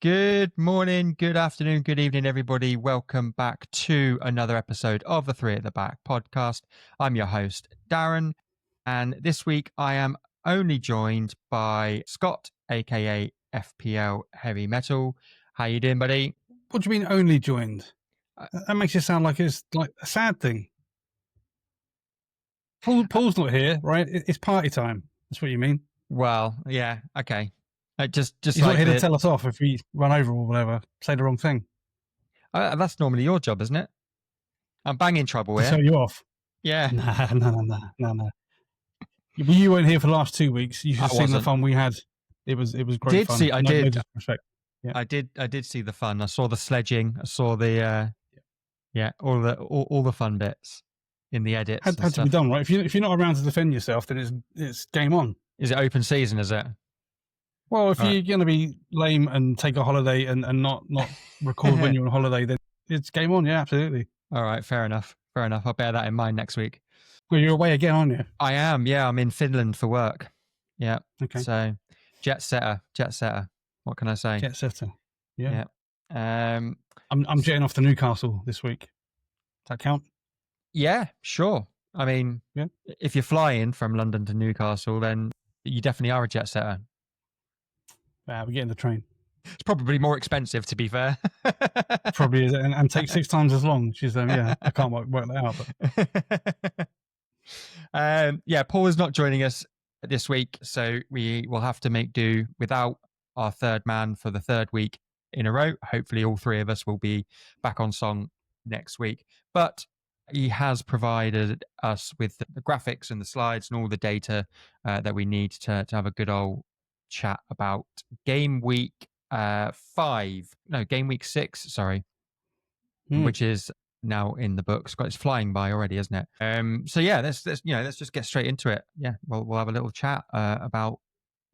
Good morning, good afternoon, good evening, everybody. Welcome back to another episode of the Three at the Back podcast. I'm your host, Darren, and this week I am only joined by Scott, aka FPL Heavy Metal. How you doing, buddy? What do you mean only joined? That makes it sound like it's like a sad thing. Paul's not here, right? It's party time. That's what you mean. Well, yeah, okay. Just He's like not here to tell us off if we run over or whatever, say the wrong thing. That's normally your job, isn't it? I'm banging trouble To here. tell you off. Yeah. No. You weren't here for the last 2 weeks. You should have seen the fun we had. It was great fun. I no did. Disrespect. Yeah. I did see the fun. I saw the sledging. I saw the all the fun bits in the edits. Had to be done, right? If you're not around to defend yourself, then it's game on. Is it open season? Is it? Well, if you're going to be lame and take a holiday and not record when you're on holiday, then it's game on. Yeah, absolutely. All right, fair enough. I'll bear that in mind next week. Well, you're away again, aren't you? I am. Yeah, I'm in Finland for work. Yeah. Okay. So, jet setter. What can I say? Jet setter. Yeah. I'm jetting off to Newcastle this week. Does that count? Yeah, sure. I mean, if you're flying from London to Newcastle, then you definitely are a jet setter. We're getting the train. It's probably more expensive, to be fair. Probably is, and takes 6 times as long. She's I can't work that out. But Paul is not joining us this week, so we will have to make do without our third man for the third week in a row. Hopefully, all three of us will be back on song next week. But he has provided us with the graphics and the slides and all the data that we need to have a good old chat about game week 6, sorry, which is now in the books. It's flying by already, isn't it? So yeah, let's just get straight into it. Yeah, we'll have a little chat about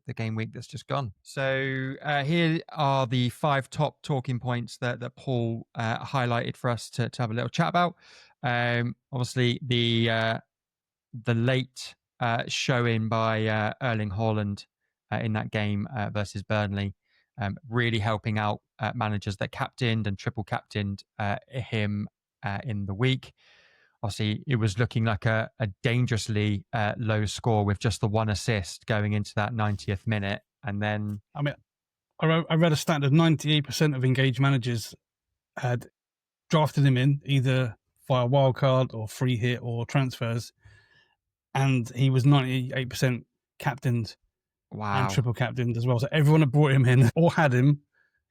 the game week that's just gone. So here are the 5 top talking points that Paul highlighted for us to have a little chat about. Obviously the late showing by Erling Haaland in that game versus Burnley, really helping out managers that captained and triple captained him in the week. Obviously, it was looking like a dangerously low score with just the 1 assist going into that 90th minute. And then... I mean, I read a stat that 98% of engaged managers had drafted him in, either via wildcard or free hit or transfers. And he was 98% captained. Wow. And triple captained as well. So everyone had brought him in or had him,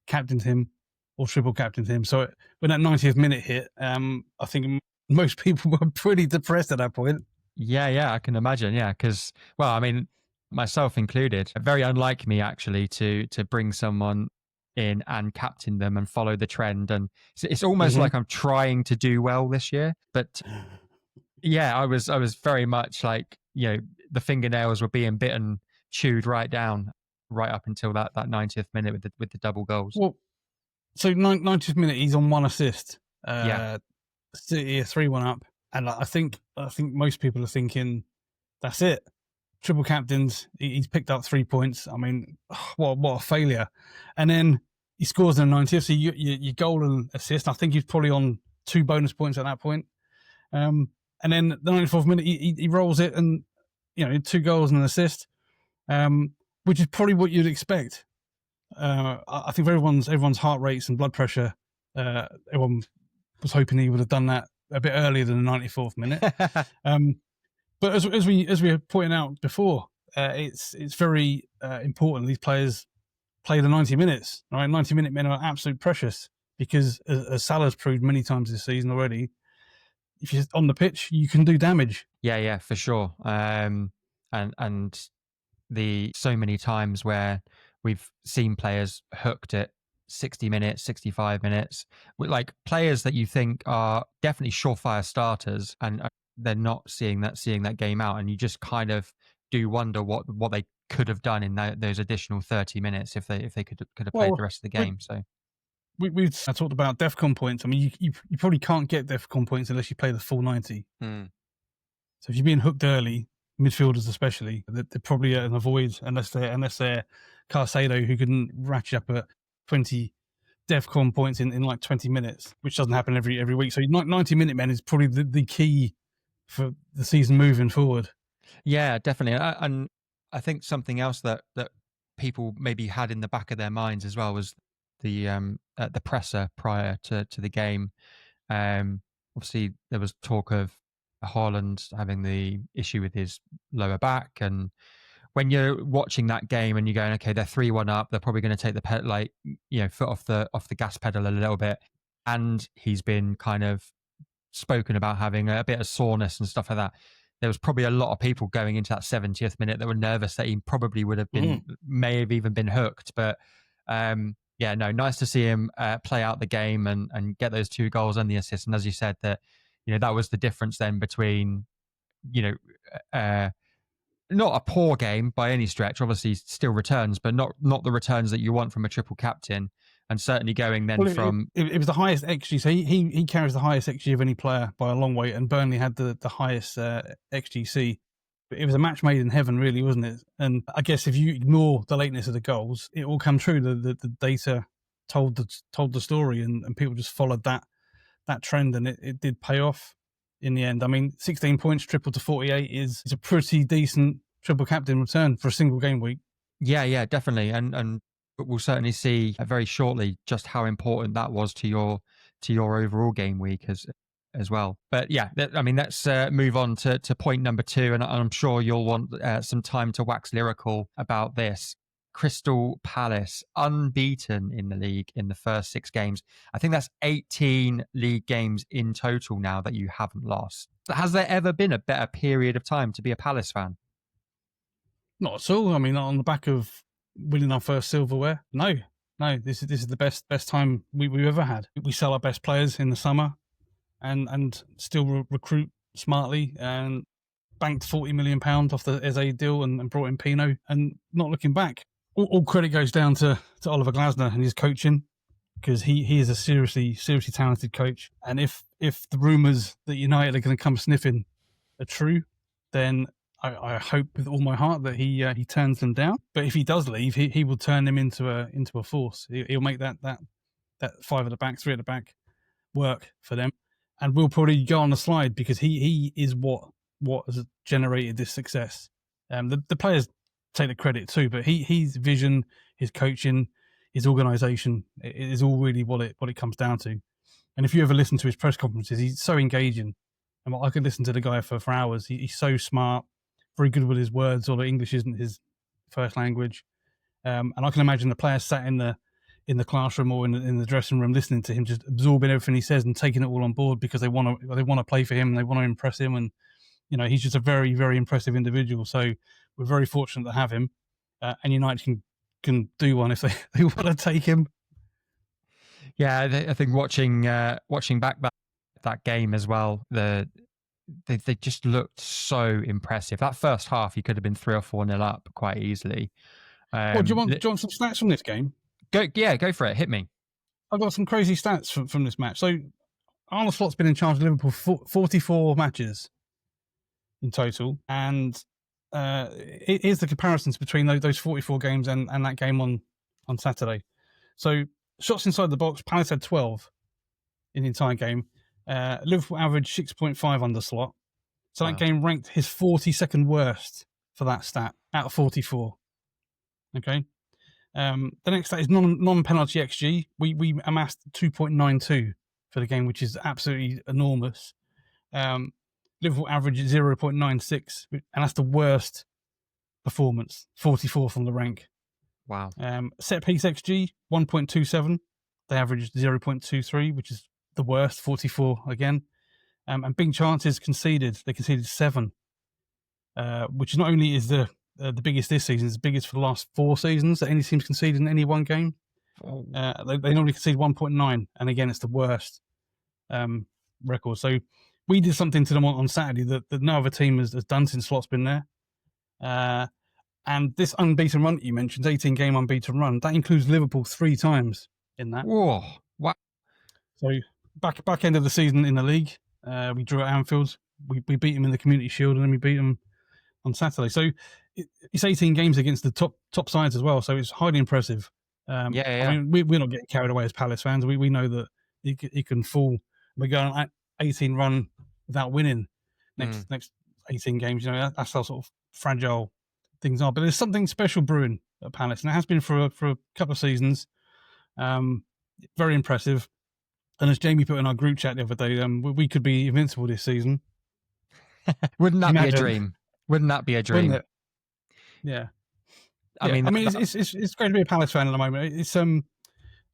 captained him, or triple captained him. So when that 90th minute hit, I think most people were pretty depressed at that point. Yeah, I can imagine. Yeah, because, well, I mean, myself included, very unlike me actually to bring someone in and captain them and follow the trend. And it's almost like I'm trying to do well this year. But yeah, I was very much like, the fingernails were being bitten, chewed right down, right up until that 90th minute with the double goals. Well, so 90th minute, he's on 1 assist. City 3-1 up, and I think most people are thinking that's it. Triple captains, he's picked up 3 points. I mean, what a failure! And then he scores in the 90th. So you goal and assist. I think he's probably on 2 bonus points at that point. And then the 94th minute, he rolls it, and 2 goals and an assist. Which is probably what you'd expect. I think everyone's heart rates and blood pressure, everyone was hoping he would have done that a bit earlier than the 94th minute. But as we were pointing out before, it's very important these players play the 90 minutes. Right, 90-minute men are absolute precious because, as Salah's proved many times this season already, if you're on the pitch, you can do damage. Yeah, for sure. And the so many times where we've seen players hooked at 60 minutes, 65 minutes, with like players that you think are definitely surefire starters, and they're not seeing that game out, and you just kind of do wonder what they could have done in those additional 30 minutes if they could have played the rest of the game. So we've talked about DEFCON points. I mean, you probably can't get DEFCON points unless you play the full 90. So if you're being hooked early, midfielders especially, they're probably an avoid unless they're Carcedo, who can ratchet up 20 DEFCON points in like 20 minutes, which doesn't happen every week. So 90-minute men is probably the key for the season moving forward. Yeah, definitely. And I think something else that people maybe had in the back of their minds as well was the presser prior to the game. Obviously, there was talk of Haaland having the issue with his lower back, and when you're watching that game and you're going, okay, they're 3-1 up, they're probably going to take the foot off the gas pedal a little bit, and he's been kind of spoken about having a bit of soreness and stuff like that. There was probably a lot of people going into that 70th minute that were nervous that he probably would have been, may have even been hooked. But nice to see him play out the game and get those 2 goals and the assist. And as you said, that was the difference then between not a poor game by any stretch. Obviously, still returns, but not the returns that you want from a triple captain. And certainly going then it was the highest XG. So he carries the highest XG of any player by a long way, and Burnley had the highest XGC. But it was a match made in heaven, really, wasn't it? And I guess if you ignore the lateness of the goals, it all come true. The data told the story, and people just followed that trend, and it did pay off in the end. I mean, 16 points, triple to 48 is a pretty decent triple captain return for a single game week. Yeah, definitely, and we'll certainly see very shortly just how important that was to your overall game week as well. But yeah, let's move on to point number 2, and I'm sure you'll want some time to wax lyrical about this. Crystal Palace unbeaten in the league in the first 6 games. I think that's 18 league games in total now that you haven't lost. Has there ever been a better period of time to be a Palace fan? Not at all. I mean, on the back of winning our first silverware, no. This is the best time we've ever had. We sell our best players in the summer, and still recruit smartly, and banked £40 million off the Eze deal, and brought in Pino, and not looking back. All credit goes down to Oliver Glasner and his coaching, because he is a seriously talented coach. And if the rumours that United are going to come sniffing are true, then I hope with all my heart that he turns them down. But if he does leave, he will turn them into a force. He'll make that 5 at the back, 3 at the back work for them, and we'll probably go on the slide, because he is what has generated this success. The players take the credit too, but his vision, his coaching, his organisation is all really what it comes down to. And if you ever listen to his press conferences, he's so engaging. And I could listen to the guy for hours. He's so smart, very good with his words, although English isn't his first language. And I can imagine the players sat in the classroom or in the dressing room listening to him, just absorbing everything he says and taking it all on board, because they want to play for him and they want to impress him. And he's just a very, very impressive individual. So we're very fortunate to have him, and United can do one if they want to take him. Yeah, I think watching back that game as well, they just looked so impressive. That first half, you could have been 3 or 4-0 up quite easily. Do you want some stats from this game? Go for it. Hit me. I've got some crazy stats from this match. So Arne Slot's been in charge of Liverpool 44 matches in total, and here's the comparisons between those 44 games and that game on Saturday. So shots inside the box, Palace had 12 in the entire game. Liverpool averaged 6.5 under Slot. So That game ranked his 42nd worst for that stat out of 44. Okay. The next stat is non-penalty XG. We amassed 2.92 for the game, which is absolutely enormous. Liverpool averaged 0.96, and that's the worst performance, 44th on the rank. Wow. Set piece XG, 1.27. They averaged 0.23, which is the worst, 44 again. And big chances conceded. They conceded 7, which not only is the biggest this season, it's the biggest for the last 4 seasons that any team's conceded in any one game. Oh. They normally concede 1.9, and again, it's the worst record. So we did something to them on Saturday that no other team has done since Slot's been there. And this unbeaten run that you mentioned, 18-game unbeaten run, that includes Liverpool 3 times in that. Whoa! Wow. So back end of the season in the league, we drew at Anfield. We beat them in the Community Shield, and then we beat them on Saturday. So it's 18 games against the top sides as well. So it's highly impressive. I mean, we're not getting carried away as Palace fans. We know that he can fall. We're going on 18 run without winning next 18 games. You know, that's how sort of fragile things are. But there's something special brewing at Palace, and it has been for a couple of seasons. Very impressive. And as Jamie put in our group chat the other day, we could be invincible this season. Wouldn't that be a dream? Wouldn't that be a dream? Wouldn't it? Yeah. I mean, it's great to be a Palace fan at the moment. It's I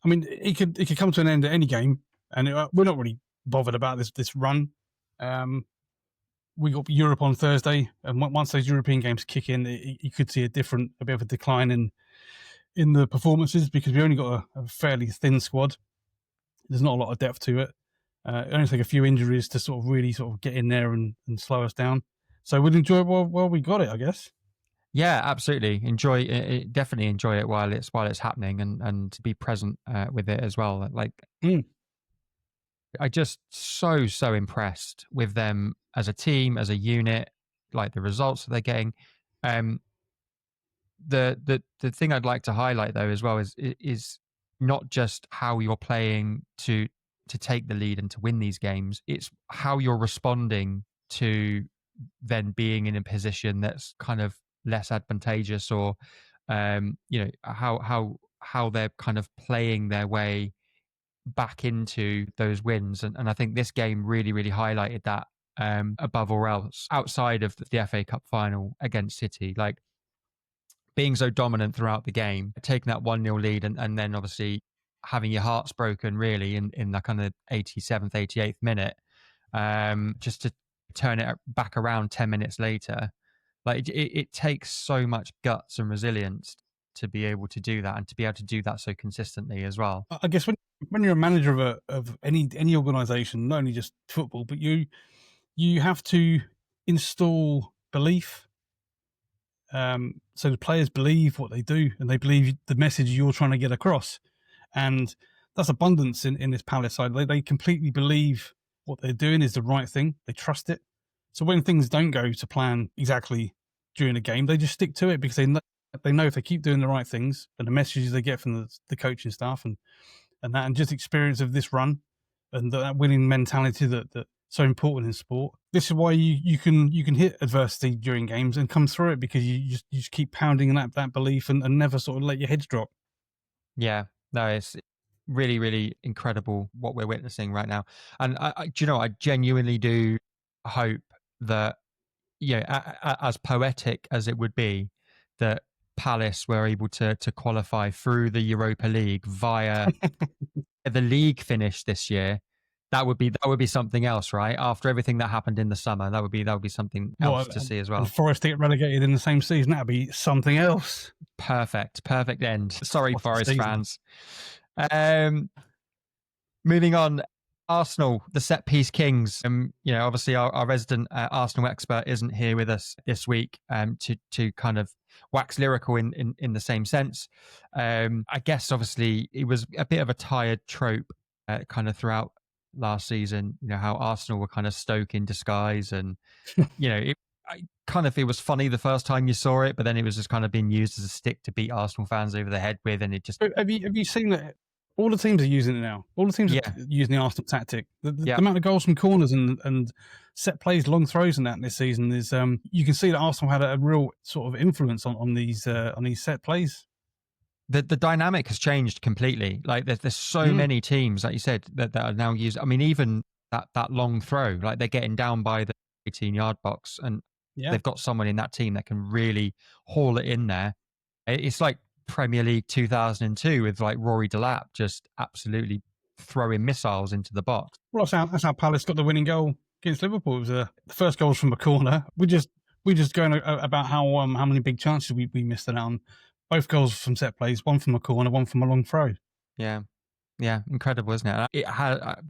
mean, it could come to an end at any game, and we're not really bothered about this run. We got Europe on Thursday, and once those European games kick in, you could see a bit of a decline in the performances because we only got a fairly thin squad. There's not a lot of depth to it. It only take a few injuries to sort of really sort of get in there and slow us down. So we'll enjoy it while we got it, I guess. Yeah, absolutely. Enjoy it. Definitely enjoy it while it's happening, and be present with it as well. Like, I just so impressed with them as a team, as a unit, like the results that they're getting. The thing I'd like to highlight though as well is not just how you're playing to take the lead and to win these games. It's how you're responding to then being in a position that's kind of less advantageous, or how they're kind of playing their way back into those wins. And I think this game really highlighted that, above all else, outside of the FA Cup final against City. Like, being so dominant throughout the game, taking that 1-0 lead, and then obviously having your hearts broken really in the kind of 87th, 88th minute, just to turn it back around 10 minutes later. Like, it takes so much guts and resilience to be able to do that, and to be able to do that so consistently as well. I guess when you're a manager of any organisation, not only just football, but you have to install belief. So the players believe what they do, and they believe the message you're trying to get across. And that's abundance in this Palace side. They completely believe what they're doing is the right thing. They trust it. So when things don't go to plan exactly during a game, they just stick to it because they know if they keep doing the right things and the messages they get from the coaching staff and just experience of this run and that winning mentality that's so important in sport. This is why you can hit adversity during games and come through it, because you just keep pounding that belief and never sort of let your heads drop. Yeah, no, it's really incredible what we're witnessing right now. And I genuinely do hope that, as poetic as it would be, that Palace were able to qualify through the Europa League via the league finish this year. That would be something else, right? After everything that happened in the summer, that would be something else to see as well. And Forest get relegated in the same season, that'd be something else. Perfect end. Sorry, Forest fans. Moving on, Arsenal, the set piece kings. Obviously our resident Arsenal expert isn't here with us this week to kind of wax lyrical in the same sense. I guess obviously it was a bit of a tired trope kind of throughout last season, how Arsenal were kind of Stoke in disguise, and it was funny the first time you saw it, but then it was just kind of being used as a stick to beat Arsenal fans over the head with, and it just... Have you seen that? All the teams are using it now. All the teams are using the Arsenal tactic. The amount of goals from corners and set plays, long throws, and that this season is. You can see that Arsenal had a real sort of influence on these set plays. The dynamic has changed completely. Like there's so many teams, like you said, that are now using. I mean, even that long throw, like they're getting down by the 18-yard box, and they've got someone in that team that can really haul it in there. It's like Premier League 2002 with like Rory Delap just absolutely throwing missiles into the box. Well, that's how Palace got the winning goal against Liverpool. It was the first goal was from a corner. We just going about how many big chances we missed it on. Both goals from set plays, one from a corner, one from a long throw. Yeah, incredible, isn't it? I've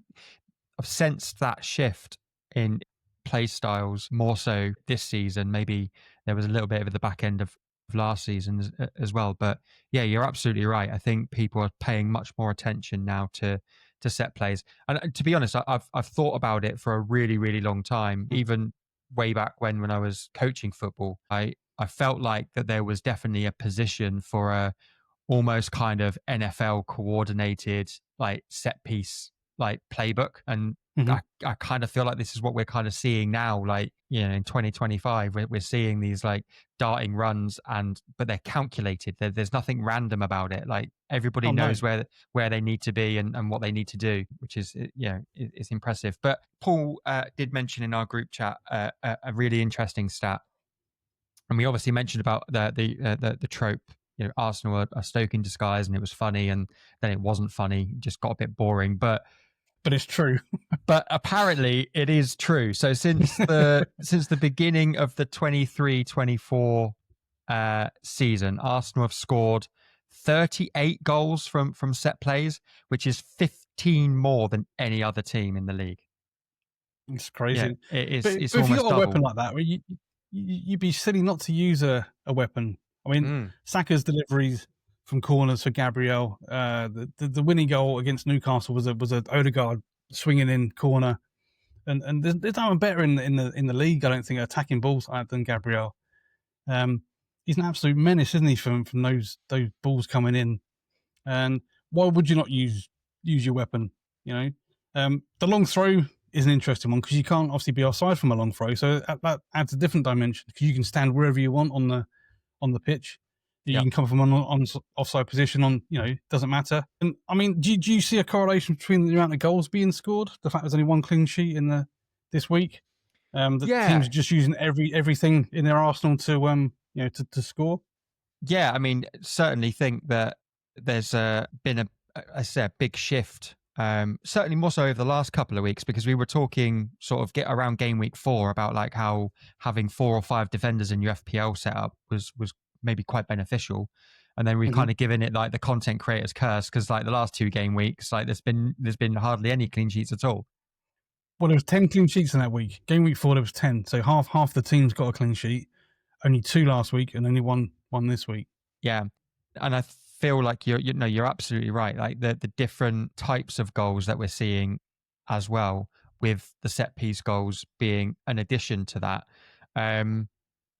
sensed that shift in play styles more so this season. Maybe there was a little bit of the back end of last season as well, but yeah, you're absolutely right. I think people are paying much more attention now to set plays, and to be honest, I've thought about it for a really long time. Even way back when I was coaching football, I felt like that there was definitely a position for almost kind of NFL coordinated like set piece like playbook. And I kind of feel like this is what we're kind of seeing now. Like, in 2025, we're seeing these like darting runs, but they're calculated. There's nothing random about it. Like everybody knows where they need to be and what they need to do, which is, it's impressive. But Paul did mention in our group chat a really interesting stat. And we obviously mentioned about the trope, Arsenal are Stoke in disguise, and it was funny, and then it wasn't funny, it just got a bit boring. But it's true. But apparently it is true. So since the beginning of the 23-24 season, Arsenal have scored 38 goals from set plays, which is 15 more than any other team in the league. It's crazy. Yeah, it's if almost you got double. a weapon like that, you'd be silly not to use a weapon. I mean, Saka's deliveries from corners for Gabriel. The winning goal against Newcastle was a Odegaard swinging in corner, and there's no one better in the league, I don't think, attacking balls than Gabriel. He's an absolute menace, isn't he, from those balls coming in? And why would you not use your weapon? The long throw is an interesting one because you can't obviously be offside from a long throw, so that adds a different dimension because you can stand wherever you want on the pitch. You can come from on offside position doesn't matter. And I mean, do you see a correlation between the amount of goals being scored, the fact there's only one clean sheet this week? Teams are just using everything in their arsenal to score. Yeah, I mean, certainly think that there's been a big shift. Certainly more so over the last couple of weeks, because we were talking sort of around game week 4 about like how having 4 or 5 defenders in your FPL setup was maybe quite beneficial, and then we've kind of given it like the content creators curse, because like the last 2 game weeks, like there's been hardly any clean sheets at all. Well, there was 10 clean sheets in that week. Game week 4 there was 10, so half the team's got a clean sheet. Only 2 last week, and only one this week. Yeah, and I feel like you're absolutely right. Like the different types of goals that we're seeing, as well, with the set piece goals being an addition to that.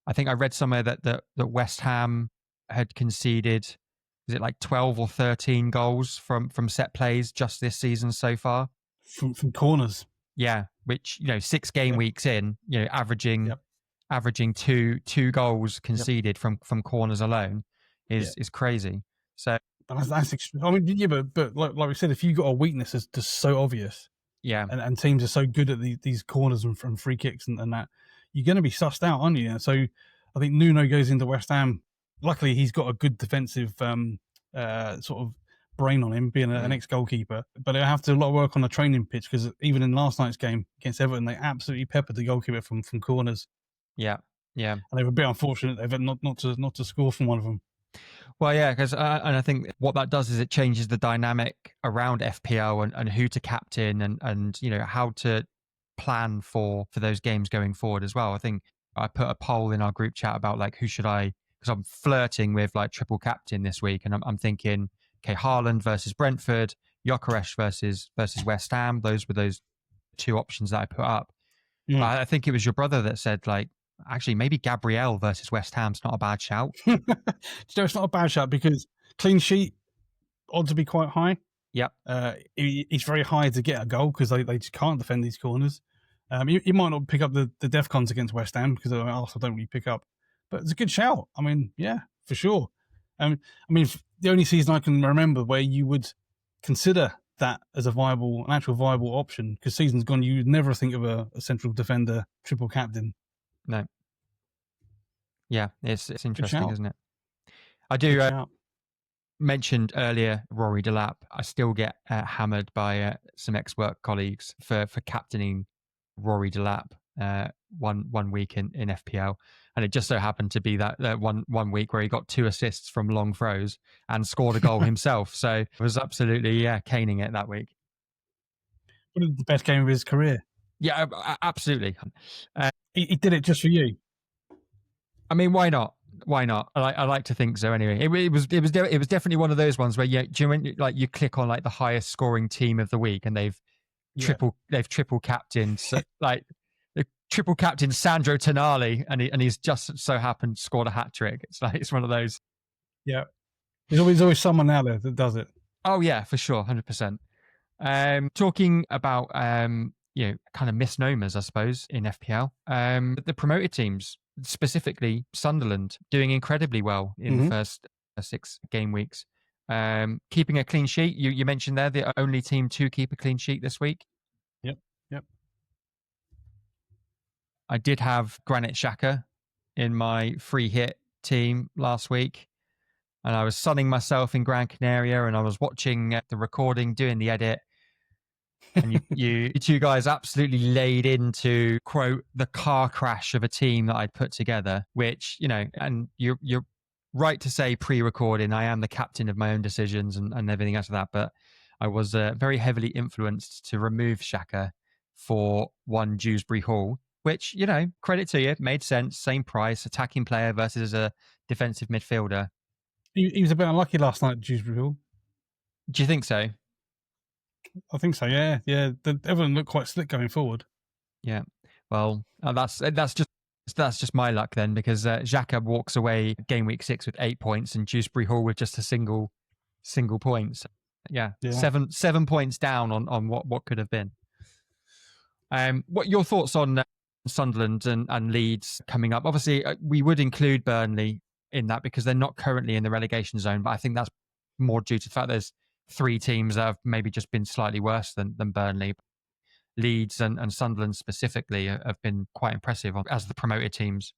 I think I read somewhere that West Ham had conceded, is it like 12 or 13 goals from set plays just this season so far? From corners. Yeah, which 6 game weeks in, averaging 2 goals conceded from corners alone is crazy. So that's I mean, yeah, but like we said, if you got a weakness that's just so obvious, and teams are so good at these corners and from free kicks and that, you're going to be sussed out, aren't you? So I think Nuno goes into West Ham. Luckily, he's got a good defensive sort of brain on him, being an ex-goalkeeper. But they have to do a lot of work on the training pitch, because even in last night's game against Everton, they absolutely peppered the goalkeeper from corners. Yeah. And they were a bit unfortunate they've not to score from one of them. Well, yeah, because and I think what that does is it changes the dynamic around FPL and who to captain and how to plan for those games going forward as well. I think I put a poll in our group chat about like who should I, because I'm flirting with like triple captain this week, and I'm thinking, okay, Haaland versus Brentford, Gyökeres versus West Ham. Those were those 2 options that I put up. But I think it was your brother that said like, actually, maybe Gabriel versus West Ham's not a bad shout. It's not a bad shout because clean sheet odds to be quite high. Yep. It's very high to get a goal because they just can't defend these corners. You might not pick up the DEFCONs against West Ham because Arsenal don't really pick up, but it's a good shout. I mean, yeah, for sure. I mean, the only season I can remember where you would consider that as an actual viable option, because season's gone, you would never think of a central defender triple captain. No. Yeah, it's interesting, isn't it? I do mentioned earlier Rory Delap. I still get hammered by some ex-work colleagues for captaining Rory Delap one week in FPL, and it just so happened to be that one week where he got 2 assists from long throws and scored a goal himself. So it was absolutely caning it that week. One of the best game of his career. Yeah, absolutely. He did it just for you. I mean, why not? I like to think so. Anyway, it was definitely one of those ones where you click on like the highest scoring team of the week, and they've triple captained triple captain Sandro Tonali, and he's just so happened scored a hat trick. It's one of those. Yeah, There's always someone out there that does it. Oh yeah, for sure, 100%. Talking about kind of misnomers, I suppose, in FPL. The promoted teams, specifically Sunderland, doing incredibly well in the first 6 game weeks. Keeping a clean sheet. You mentioned there the only team to keep a clean sheet this week. Yep. I did have Granit Xhaka in my free hit team last week, and I was sunning myself in Gran Canaria, and I was watching the recording, doing the edit, and you two guys absolutely laid into, quote, the car crash of a team that I'd put together, which, and you're right to say pre-recording, I am the captain of my own decisions and everything else of that, but I was very heavily influenced to remove Xhaka for one Dewsbury Hall, which, credit to you, made sense, same price, attacking player versus a defensive midfielder. He was a bit unlucky last night, Dewsbury Hall. Do you think so? I think so. Yeah. Everyone looked quite slick going forward. Yeah. Well, that's just my luck then, because Xhaka walks away game week 6 with 8 points and Dewsbury Hall with just a single point. Yeah. 7 points down on what could have been. What your thoughts on Sunderland and Leeds coming up? Obviously, we would include Burnley in that because they're not currently in the relegation zone, but I think that's more due to the fact there's 3 teams that have maybe just been slightly worse than Burnley. Leeds and Sunderland specifically have been quite impressive as the promoted teams.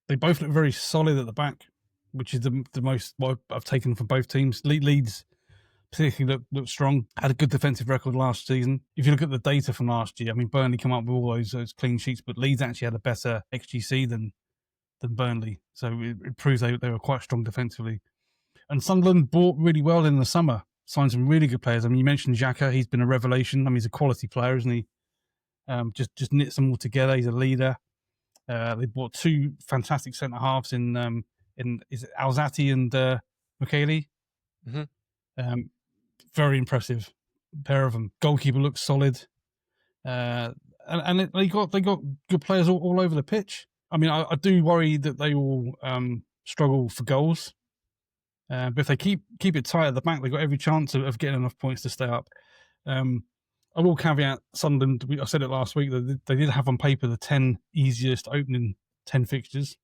They both look very solid at the back, which is the most what I've taken from both teams. Leeds particularly looked strong, had a good defensive record last season. If you look at the data from last year, I mean, Burnley come up with all those clean sheets, but Leeds actually had a better XGC than Burnley. So it proves they were quite strong defensively. And Sunderland bought really well in the summer, signed some really good players. I mean, you mentioned Xhaka, he's been a revelation. I mean, he's a quality player, isn't he? Just knits them all together. He's a leader. They bought 2 fantastic centre halves in is it Alzati and Michele? Very impressive pair of them. Goalkeeper looks solid, and they got good players all over the pitch. I mean, I do worry that they will struggle for goals, but if they keep it tight at the back, they've got every chance of getting enough points to stay up. I will caveat Sunderland. I said it last week that they did have on paper the 10 easiest opening 10 fixtures,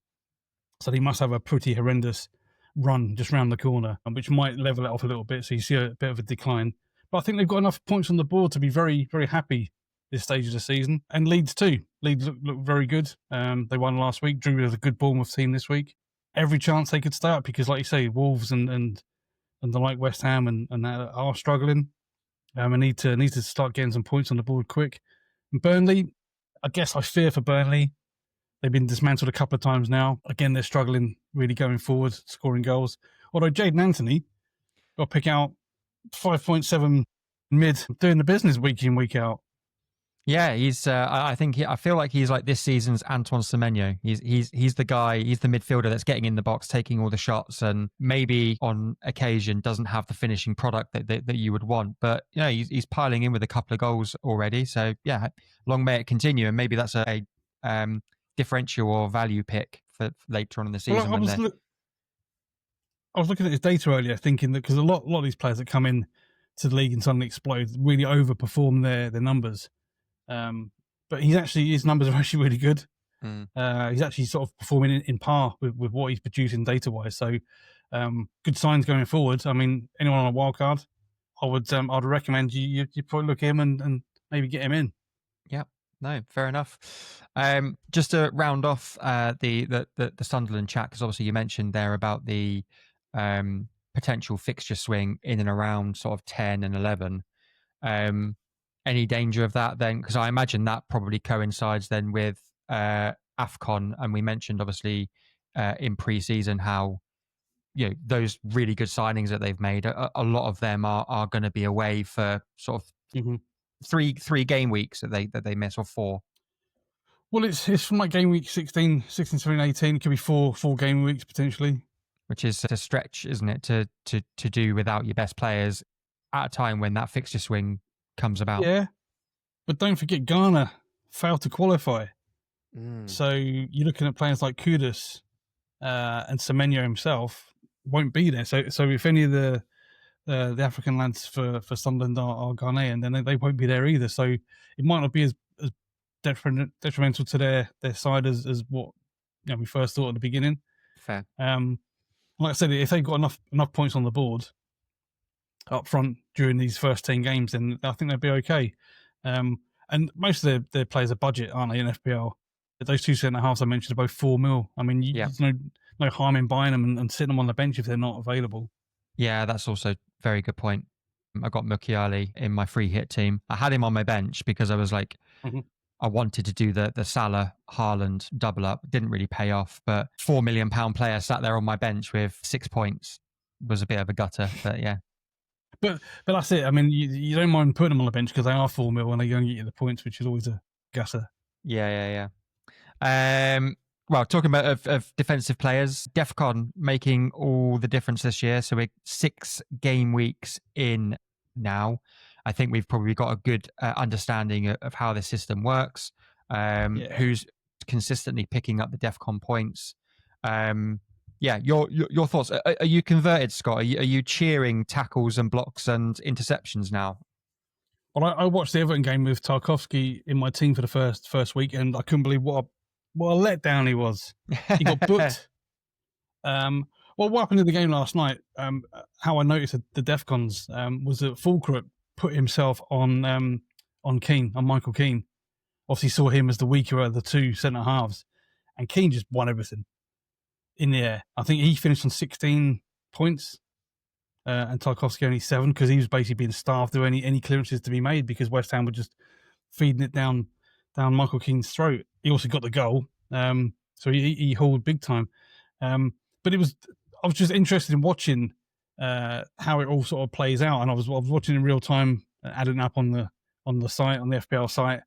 so they must have a pretty horrendous run just round the corner, which might level it off a little bit, so you see a bit of a decline. But I think they've got enough points on the board to be very, very happy this stage of the season. And Leeds too. Leeds look very good. They won last week. Drew with a good Bournemouth team this week. Every chance they could stay up because, like you say, Wolves and the like West Ham and that are struggling. And need to start getting some points on the board quick. And Burnley, I guess I fear for Burnley. They've been dismantled a couple of times now. Again, they're struggling really going forward, scoring goals. Although Jadon Anthony got to pick out 5.7 mid, doing the business week in, week out. Yeah, he's. I feel like he's like this season's Antoine Semenyo. He's the guy. He's the midfielder that's getting in the box, taking all the shots, and maybe on occasion doesn't have the finishing product that you would want. But he's piling in with a couple of goals already. So yeah, long may it continue, and maybe that's a differential or value pick for later on in the season. Well, I was looking at his data earlier, thinking that because a lot of these players that come in to the league and suddenly explode really overperform their numbers. But his numbers are actually really good. He's actually sort of performing in par with what he's producing data wise. So good signs going forward. I mean, anyone on a wild card, I'd recommend you probably look him and maybe get him in. Yeah. No, fair enough. Just to round off the Sunderland chat, because obviously you mentioned there about the potential fixture swing in and around sort of 10 and 11. Any danger of that then? Because I imagine that probably coincides then with AFCON, and we mentioned obviously in pre-season how those really good signings that they've made, a lot of them are going to be away for sort of three game weeks that they miss, or 4. Well, it's from like game week 16, 17, 18. It could be four game weeks potentially. Which is a stretch, isn't it, to do without your best players at a time when that fixture swing comes about. Yeah, but don't forget Ghana failed to qualify. So you're looking at players like Kudus and Semenyo himself. won't be there. So if any of the African lads for Sunderland are Ghanaian, then they won't be there either. So it might not be as detrimental to their side as what we first thought at the beginning. Fair. Like I said, if they've got enough points on the board up front during these first 10 games, then I think they'll be okay. And most of their players are budget, aren't they, in FPL? But those two centre halves I mentioned are both 4 mil. I mean, there's no harm in buying them and sitting them on the bench if they're not available. Yeah, that's also a very good point. I got Mukiele in my free hit team. I had him on my bench because I was like, I wanted to do the Salah Haaland double up. Didn't really pay off, but £4 million player sat there on my bench with 6 points was a bit of a gutter. But yeah. But that's it. I mean, you don't mind putting them on the bench because they are 4 mil and they don't get you the points, which is always a gutter. Yeah. Well, talking about of defensive players, DEFCON making all the difference this year. So we're 6 game weeks in now. I think we've probably got a good understanding of how the system works, who's consistently picking up the DEFCON points. Your thoughts. Are you converted, Scott? Are you cheering tackles and blocks and interceptions now? Well, I watched the Everton game with Tarkowski in my team for the first week, and I couldn't believe what a letdown he was. He got booked. Well, what happened in the game last night, how I noticed the DEFCONs was that Fulcrum put himself on Michael Keane. Obviously saw him as the weaker of the two centre-halves. And Keane just won everything in the air. I think he finished on 16 points and Tarkowski only 7 because he was basically being starved of any clearances to be made because West Ham were just feeding it down Michael Keane's throat. He also got the goal, so he hauled big time. But I was just interested in watching how it all sort of plays out, and I was watching in real time, adding up on the site, on the FPL site,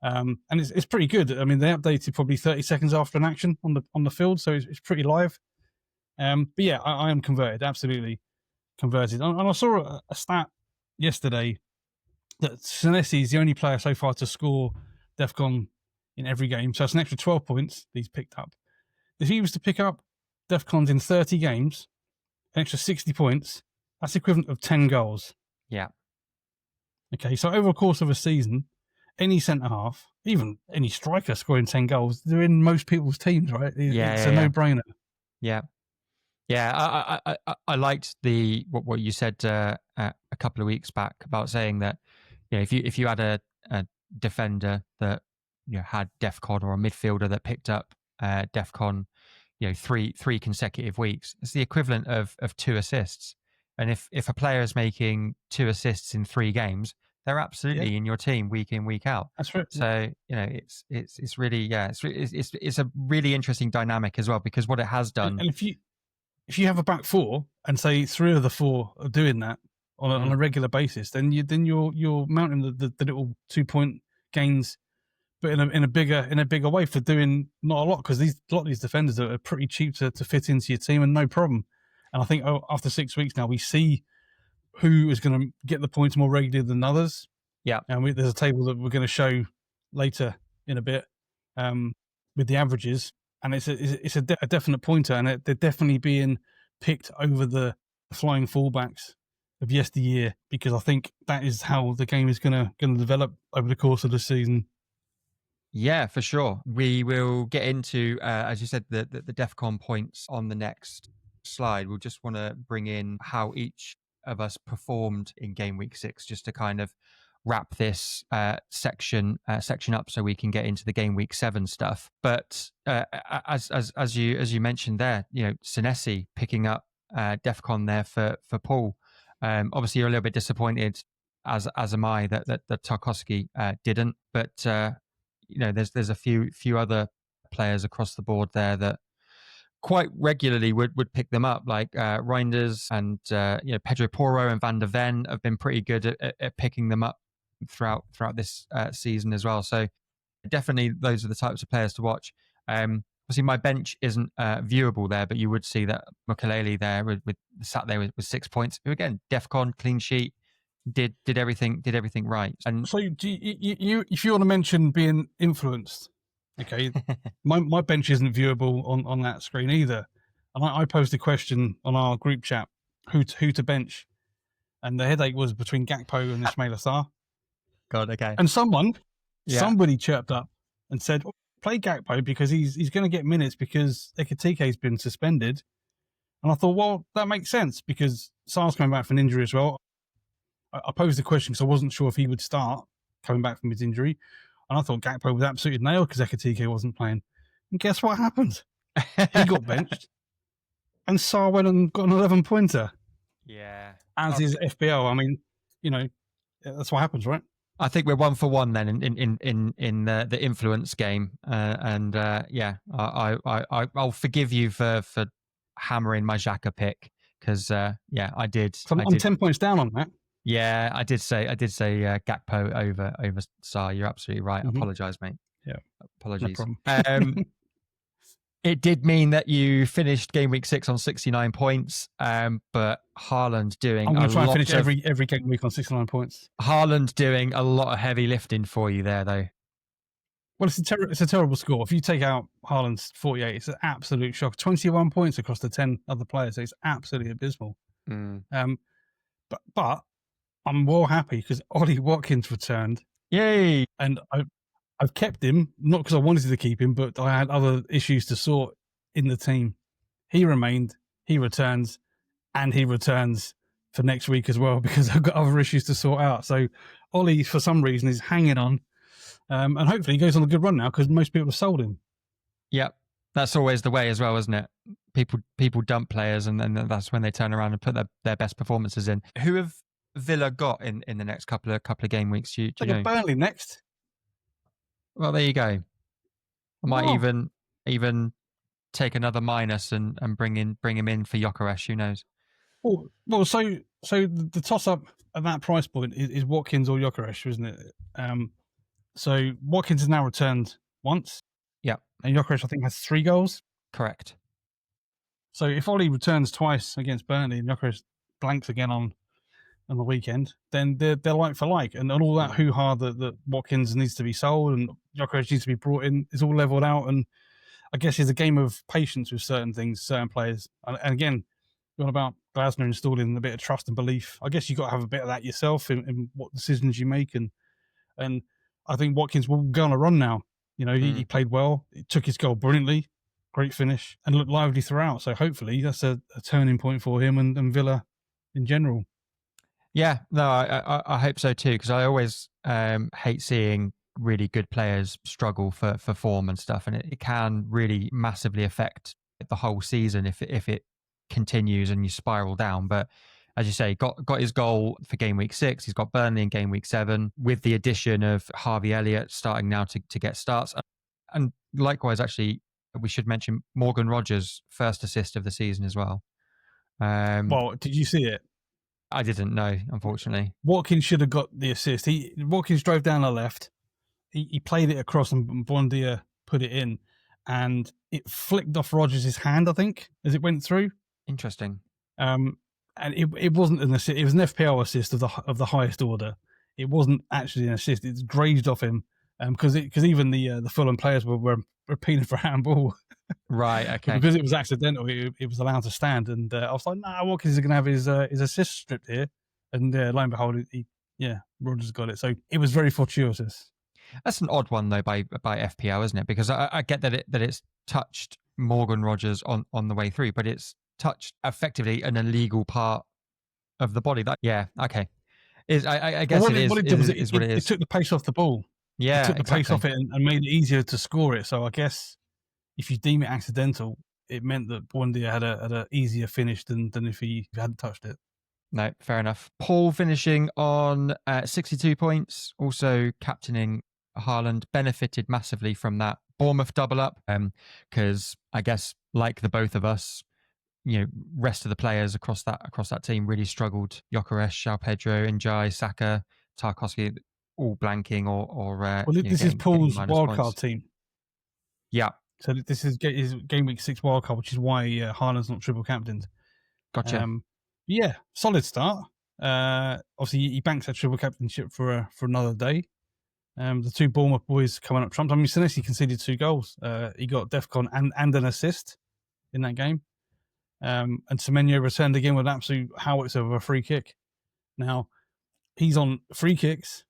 and it's pretty good. I mean, they updated probably 30 seconds after an action on the field, so it's pretty live. But yeah, I am converted, absolutely converted. And I saw a stat yesterday that Senesi is the only player so far to score DEFCON in every game, so it's an extra 12 points that he's picked up. If he was to pick up DEFCONs in 30 games, an extra 60 points, that's equivalent of 10 goals. Yeah. Okay, so over the course of a season, any centre-half, even any striker scoring 10 goals, they're in most people's teams, right? It's a no-brainer. Yeah. Yeah, I liked what you said a couple of weeks back about saying that if you had a defender that had DEFCON or a midfielder that picked up DEFCON, three consecutive weeks, it's the equivalent of 2 assists. And if a player is making 2 assists in 3 games, they're absolutely in your team week in, week out. That's right. So it's really it's a really interesting dynamic as well because what it has done. And if you have a back 4 and say 3 of the 4 are doing that on a regular basis, then you're mounting the little 2-point gains, but in a bigger way for doing not a lot because a lot of these defenders are pretty cheap to fit into your team and no problem. And I think after 6 weeks now we see who is going to get the points more regularly than others. Yeah, and there's a table that we're going to show later in a bit with the averages. And it's a definite pointer, and they're definitely being picked over the flying fullbacks of yesteryear because I think that is how the game is going to develop over the course of the season. Yeah, for sure. We will get into, as you said, the DEFCON points on the next slide. We'll just want to bring in how each of us performed in game week 6, just to kind of wrap this section up so we can get into the game week 7 stuff. But as you mentioned there, Senesi picking up DEFCON there for Paul. Obviously, you're a little bit disappointed, as am I, that Tarkowski didn't. But there's a few other players across the board there that quite regularly would pick them up, like Reinders and Pedro Porro and Van der Ven have been pretty good at picking them up throughout this season as well. So definitely those are the types of players to watch. Obviously my bench isn't viewable there, but you would see that Mukiele there with sat there with 6 points, who again DEFCON, clean sheet, did everything right. And so you if you want to mention being influenced, okay, my bench isn't viewable on that screen either. And I posed a question on our group chat, who to bench, and the headache was between Gakpo and Ismail Assar. God, okay. And somebody chirped up and said, oh, play Gakpo because he's going to get minutes because Ekitike's been suspended. And I thought, well, that makes sense because Sar's coming back from an injury as well. I posed the question because I wasn't sure if he would start coming back from his injury. And I thought Gakpo was absolutely nailed because Ekitike wasn't playing. And guess what happened? He got benched. And Sar went and got an 11-pointer. Yeah. As is FPL. I mean, that's what happens, right? I think we're 1 for 1 then in the influence game, I'll forgive you for hammering my Xhaka pick because I did. I'm 10 points down on that. Yeah, I did say Gakpo over Sar. You're absolutely right. Mm-hmm. Apologise, mate. Yeah, apologies. No problem. It did mean that you finished game week 6 on 69 points, but Haaland doing. I'm going to try and finish every game week on 69 points. Haaland doing a lot of heavy lifting for you there, though. Well, it's a terrible score. If you take out Haaland's 48, it's an absolute shock. 21 points across the 10 other players. So it's absolutely abysmal. But I'm well happy because Ollie Watkins returned. Yay! And I've kept him, not because I wanted to keep him, but I had other issues to sort in the team. He remained, he returns, and he returns for next week as well because I've got other issues to sort out. So Ollie, for some reason, is hanging on. And hopefully he goes on a good run now because most people have sold him. Yep. That's always the way as well, isn't it? People dump players and then that's when they turn around and put their best performances in. Who have Villa got in the next couple of game weeks? Do you know? Burnley next. Well, there you go. I might even take another minus and bring him in for Gyökeres. Who knows? Well, so the toss up at that price point is Watkins or Gyökeres, isn't it? So Watkins has now returned once. Yeah, and Gyökeres I think has 3 goals. Correct. So if Ollie returns twice against Burnley and Gyökeres blanks again on the weekend, then they're like for like, and all that hoo-ha that Watkins needs to be sold and Gyökeres needs to be brought in is all leveled out. And I guess it's a game of patience with certain things, certain players. And again, you're on about Glasner installing a bit of trust and belief. I guess you've got to have a bit of that yourself in what decisions you make. And I think Watkins will go on a run now. He played well. He took his goal brilliantly. Great finish and looked lively throughout. So hopefully that's a turning point for him and Villa in general. Yeah, no, I hope so too, because I always hate seeing really good players struggle for form and stuff, and it can really massively affect the whole season if it continues and you spiral down. But as you say, got his goal for game week 6. He's got Burnley in game week 7 with the addition of Harvey Elliott starting now to get starts, and likewise, actually, we should mention Morgan Rogers' first assist of the season as well. Well, did you see it? I didn't know, unfortunately. Watkins should have got the assist. Watkins drove down the left. He played it across and Buendia put it in. And it flicked off Rogers' hand, I think, as it went through. Interesting. And it wasn't an assist. It was an FPL assist of the highest order. It wasn't actually an assist. It's grazed off him because even the Fulham players were appealing for handball. Right, okay. Because it was accidental, it was allowed to stand, and I was like, "Nah, Watkins is going to have his assist stripped here," and lo and behold, Rogers got it. So it was very fortuitous. That's an odd one though by FPL, isn't it? Because I get that it's touched Morgan Rogers on the way through, but it's touched effectively an illegal part of the body. That okay. I guess what it did was it what it is. It took the pace off the ball. Yeah, it took the pace off it and made it easier to score it. So I guess if you deem it accidental, it meant that Buendia had a easier finish than if he hadn't touched it. No, fair enough. Paul finishing on 62 points, also captaining Haaland, benefited massively from that Bournemouth double up because I guess like the both of us, rest of the players across that team really struggled. Gyökeres, João Pedro, Njai, Saka, Tarkowski, all blanking or this is Paul's wildcard team. Yeah. So this is his game week 6 wildcard, which is why Haaland's not triple captained. Gotcha. Solid start. Obviously, he banks that triple captainship for another day. The 2 Bournemouth boys coming up trumps. I mean, Senesi conceded 2 goals. He got DEFCON and an assist in that game. And Semenyo returned again with an absolute howitzer of a free kick. Now, he's on free kicks,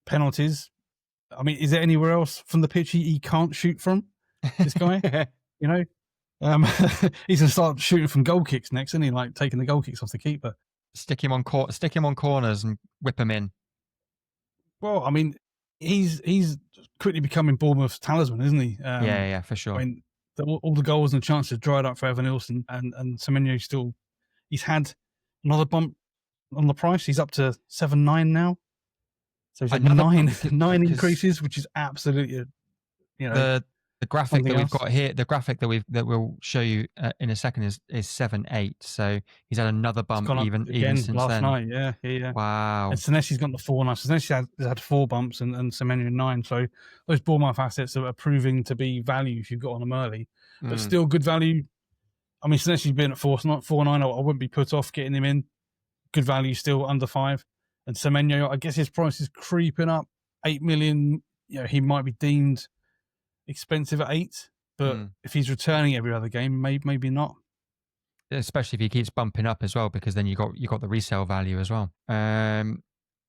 penalties. I mean, is there anywhere else from the pitch he can't shoot from? This guy, you know, he's gonna start shooting from goal kicks next, isn't he? Like taking the goal kicks off the keeper. Stick him on corners and whip him in. Well, I mean, he's quickly becoming Bournemouth's talisman, isn't he? Yeah, for sure. I mean, all the goals and chances dried up for Evan Nilsson, and Semenyo still. He's had another bump on the price. He's up to 7.9 now. So he's had nine increases, which is absolutely, the graphic that we've got here, the graphic that we'll show you in a second is 7.8. So he's had another bump even since last then. night. Yeah. Wow. And Senesi's got the 4 now. Senesi has had 4 bumps and Semenyo 9. So those Bournemouth assets are proving to be value if you've got on them early, but still good value. I mean, Senesi's been at 4.9. I wouldn't be put off getting him in. Good value still under 5. And Semenyo, I guess his price is creeping up. 8 million. He might be deemed expensive at 8, but if he's returning every other game, maybe not. Especially if he keeps bumping up as well, because then you got the resale value as well.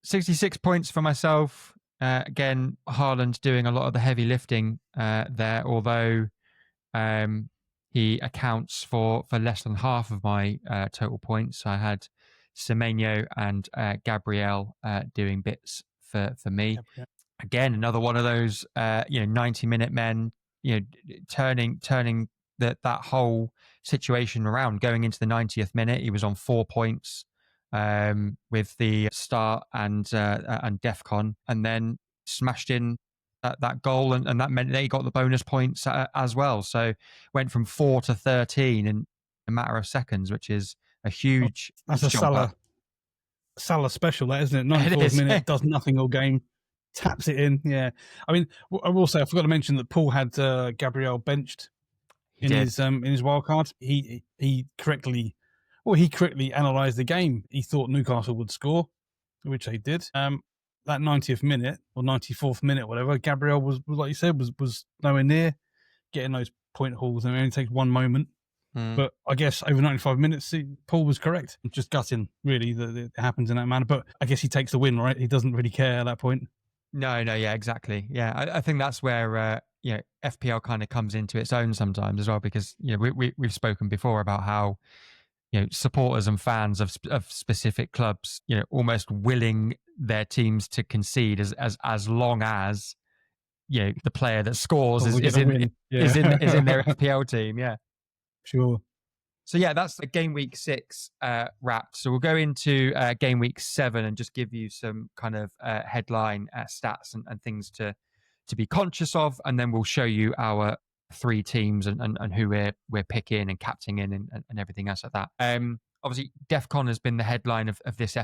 66 points for myself. Again, Haaland doing a lot of the heavy lifting there, although he accounts for less than half of my total points. I had Semenyo and Gabriel doing bits for me. Gabriel. Again, another one of those 90-minute men, turning that whole situation around. Going into the 90th minute, he was on 4 points with the start and DEFCON, and then smashed in that goal, and that meant that he got the bonus points as well. So went from 4 to 13 in a matter of seconds, which is a huge. That's a Salah special, that isn't it? 94th minute, does nothing all game. Taps it in, yeah. I mean, I will say I forgot to mention that Paul had Gabriel benched in his wild card. He correctly analysed the game. He thought Newcastle would score, which they did. That 90th minute or 94th minute, whatever, Gabriel was like you said, was nowhere near getting those point hauls, and it only takes one moment. But I guess over 95 minutes, Paul was correct. Just gutting, really, that it happens in that manner. But I guess he takes the win, right? He doesn't really care at that point. No, yeah, exactly. Yeah, I think that's where FPL kind of comes into its own sometimes as well, because we've spoken before about how supporters and fans of specific clubs almost willing their teams to concede as long as the player that scores is in their FPL team. Yeah, sure. So yeah, that's the game week 6 wrapped. So we'll go into game week 7 and just give you some kind of headline stats and things to be conscious of, and then we'll show you our 3 teams and who we're picking and captaining and everything else like that. Obviously, DEFCON has been the headline of this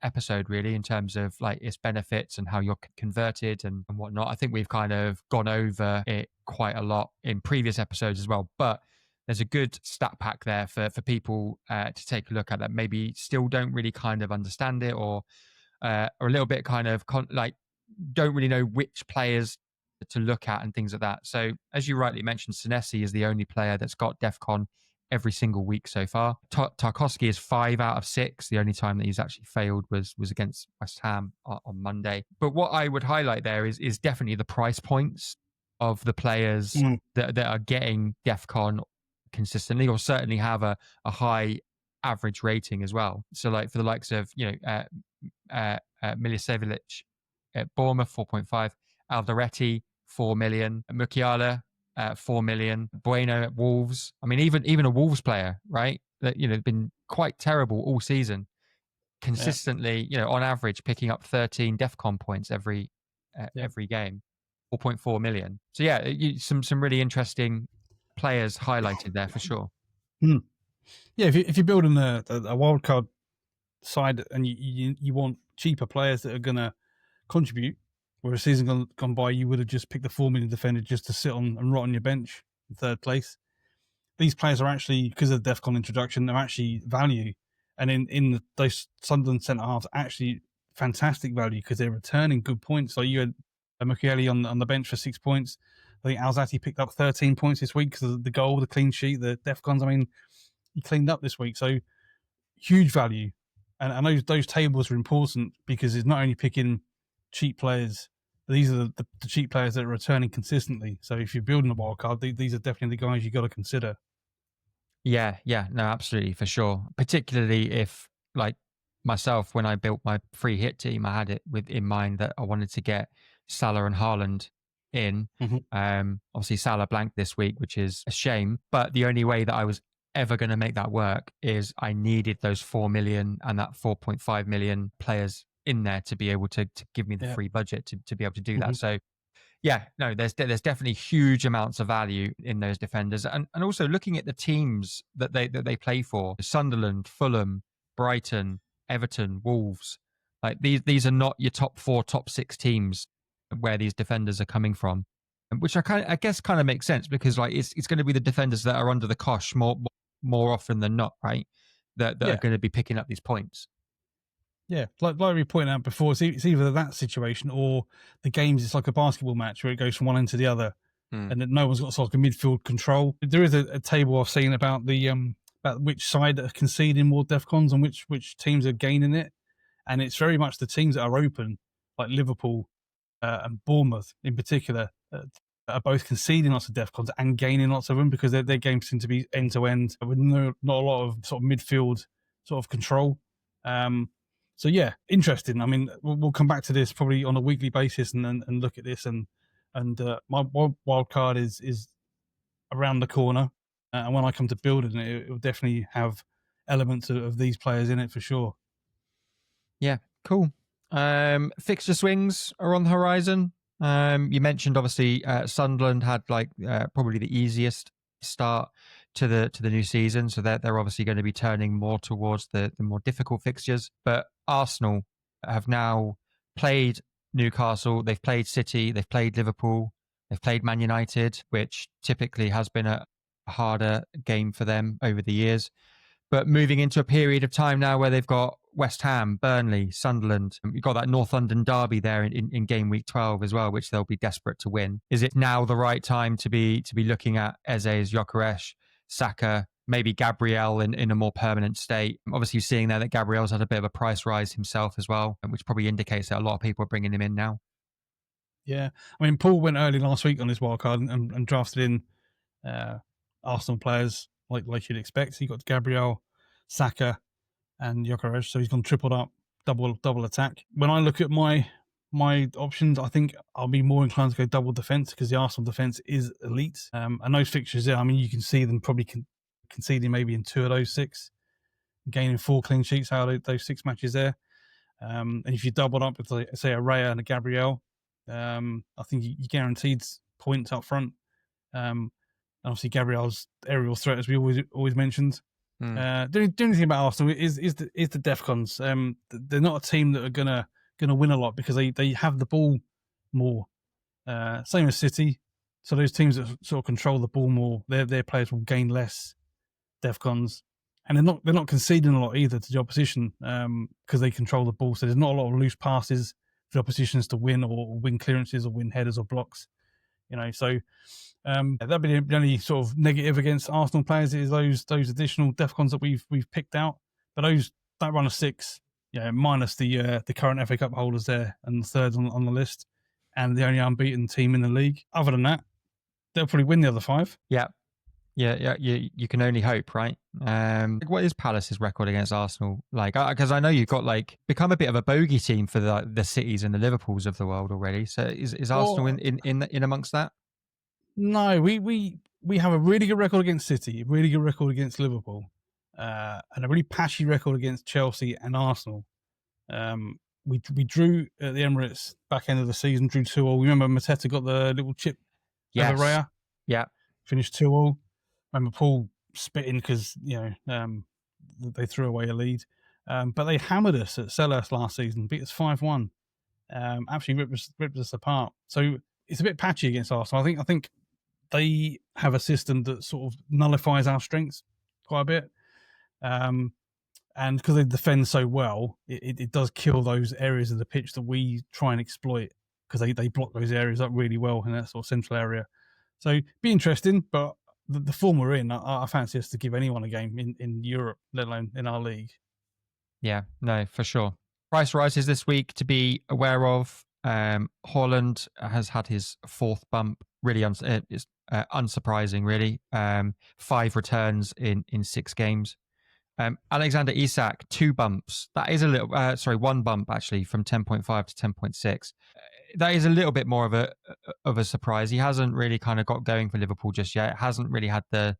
episode, really, in terms of like its benefits and how you're converted and whatnot. I think we've kind of gone over it quite a lot in previous episodes as well, but there's a good stat pack there for people to take a look at that maybe still don't really kind of understand it, or a little bit kind of don't really know which players to look at and things like that. So as you rightly mentioned, Senesi is the only player that's got DEFCON every single week so far. Tarkowski is 5 out of 6. The only time that he's actually failed was against West Ham on Monday. But what I would highlight there is definitely the price points of the players that are getting DEFCON consistently, or certainly have a high average rating as well. So like for the likes of Milicevic at Bournemouth, 4.5, Alderete, 4 million, Musiala, 4 million, Bueno at Wolves. I mean, even a Wolves player, right, that been quite terrible all season, consistently on average picking up 13 DEFCON points every game, 4.4 million. So yeah, some really interesting players highlighted there for sure. Yeah, if you're building a wildcard side and you want cheaper players that are going to contribute, where a season gone by you would have just picked the 4 million defender just to sit on and rot on your bench in 3rd place. These players are actually, because of the DEFCON introduction, they're actually value, and in those Sunderland centre halves, actually fantastic value because they're returning good points. Like you had Musiala on the bench for 6 points. I think Alzati picked up 13 points this week because of the goal, the clean sheet, the DEFCONs. I mean, he cleaned up this week, so huge value. And those tables are important because it's not only picking cheap players. These are the cheap players that are returning consistently. So if you're building a wild card, these are definitely the guys you got to consider. Yeah, no, absolutely, for sure. Particularly if, like myself, when I built my free hit team, I had it in mind that I wanted to get Salah and Haaland in. Obviously, Salah blanked this week, which is a shame. But the only way that I was ever going to make that work is I needed those 4 million and that 4.5 million players in there to be able to give me the free budget to be able to do that. So yeah, no, there's definitely huge amounts of value in those defenders, and also looking at the teams that they play for: Sunderland, Fulham, Brighton, Everton, Wolves. Like these are not your top 4, top 6 teams where these defenders are coming from, which I guess kind of makes sense because like it's going to be the defenders that are under the cosh more often than not, right? That are going to be picking up these points. Yeah, like we pointed out before, it's either that situation or the games. It's like a basketball match where it goes from one end to the other, and that no one's got sort of a midfield control. There is a table I've seen about the about which side are conceding more defcons and which teams are gaining it, and it's very much the teams that are open, like Liverpool and Bournemouth in particular, are both conceding lots of defcons and gaining lots of them because their games seem to be end to end with not a lot of sort of midfield sort of control. So yeah, interesting. I mean, we'll come back to this probably on a weekly basis and look at this and my wild card is around the corner, and when I come to building it, it will definitely have elements of these players in it for sure. Yeah, cool. Fixture swings are on the horizon. You mentioned obviously Sunderland had like probably the easiest start to the new season, so they're obviously going to be turning more towards the more difficult fixtures. But Arsenal have now played Newcastle, they've played City, they've played Liverpool, they've played Man United, which typically has been a harder game for them over the years. But moving into a period of time now where they've got West Ham, Burnley, Sunderland. You've got that North London derby there in game week 12 as well, which they'll be desperate to win. Is it now the right time to be looking at Eze's, Gyökeres, Saka, maybe Gabriel in a more permanent state? Obviously, you're seeing there that Gabriel's had a bit of a price rise himself as well, which probably indicates that a lot of people are bringing him in now. Yeah, I mean, Paul went early last week on his wildcard and drafted in Arsenal players like you'd expect. He got Gabriel, Saka, and Gyökeres, so he's gone tripled up, double attack. When I look at my options, I think I'll be more inclined to go double defense because the Arsenal defense is elite. And those fixtures there, I mean, you can see them probably conceding maybe in 2 of those 6, gaining 4 clean sheets out of those 6 matches there. And if you doubled up with, like, say, a Raya and a Gabriel, I think you guaranteed points up front. Obviously, Gabriel's aerial threat, as we always mentioned. The only thing about Arsenal is the defcons. They're not a team that are gonna win a lot because they have the ball more. Same as City. So those teams that sort of control the ball more, their players will gain less defcons, and they're not conceding a lot either to the opposition because they control the ball. So there's not a lot of loose passes for the oppositions to win or win clearances or win headers or blocks. So. That'd be the only sort of negative against Arsenal players is those additional defcons that we've picked out. But that run of 6, minus the current FA Cup holders there and the third on the list, and the only unbeaten team in the league. Other than that, they'll probably win the other 5. Yeah. You can only hope, right? What is Palace's record against Arsenal like? Because I know you've got become a bit of a bogey team for the Cities and the Liverpools of the world already. So is Arsenal in amongst that? No, we have a really good record against City, a really good record against Liverpool, and a really patchy record against Chelsea and Arsenal. We drew at the Emirates back end of the season, drew 2-2. Remember Mateta got the little chip over Raya? Yeah. Finished 2-2. Remember Paul spitting because, they threw away a lead. But they hammered us at Selhurst last season, beat us 5-1. Absolutely ripped us apart. So it's a bit patchy against Arsenal. I think they have a system that sort of nullifies our strengths quite a bit. And because they defend so well, it does kill those areas of the pitch that we try and exploit because they block those areas up really well in that sort of central area. So be interesting, but the form we're in, I fancy us to give anyone a game in Europe, let alone in our league. Yeah, no, for sure. Price rises this week to be aware of. Haaland has had his 4th bump. Really it's unsurprising, really. 5 returns in 6 games. Alexander Isak, 2 bumps. That is a little, 1 bump actually from 10.5 to 10.6. That is a little bit more of a surprise. He hasn't really kind of got going for Liverpool just yet. Hasn't really had the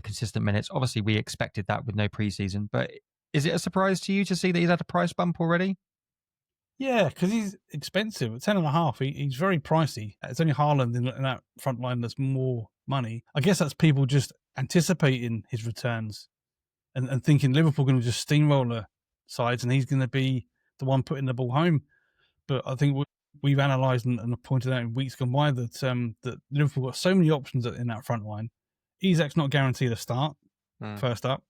consistent minutes. Obviously, we expected that with no preseason, but is it a surprise to you to see that he's had a price bump already? Yeah, because he's expensive. At 10.5, he's very pricey. It's only Haaland in that front line that's more money. I guess that's people just anticipating his returns and thinking Liverpool going to just steamroller sides and he's going to be the one putting the ball home. But I think we've analysed and pointed out in weeks gone by that that Liverpool got so many options in that front line. Isak's not guaranteed a start first up,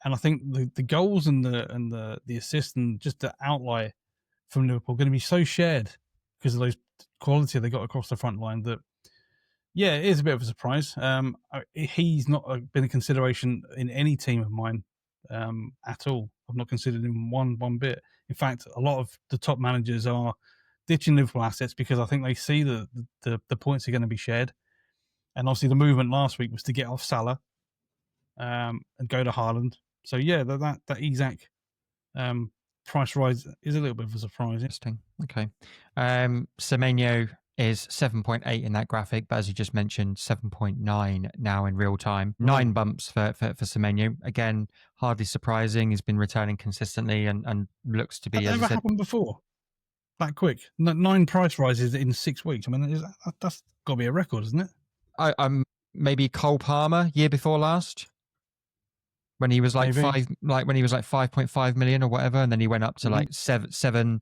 and I think the goals and the assists and just the outlay from Liverpool are going to be so shared because of those quality they got across the front line that, yeah, it is a bit of a surprise. He's not been a consideration in any team of mine at all. I've not considered him one bit. In fact, a lot of the top managers are ditching Liverpool assets because I think they see the points are going to be shared. And obviously the movement last week was to get off Salah and go to Haaland. So yeah, that Isak price rise is a little bit of a surprise. Interesting. Okay. Semenyo is 7.8 in that graphic, but as you just mentioned, 7.9 now in real time. 9 bumps for Semenyo. Again, hardly surprising. He's been returning consistently and looks to be. Has that ever happened before? That quick? 9 price rises in 6 weeks. I mean, that's got to be a record, isn't it? I'm maybe Cole Palmer year before last, when he was like maybe. When he was like 5.5 million or whatever, and then he went up to like seven.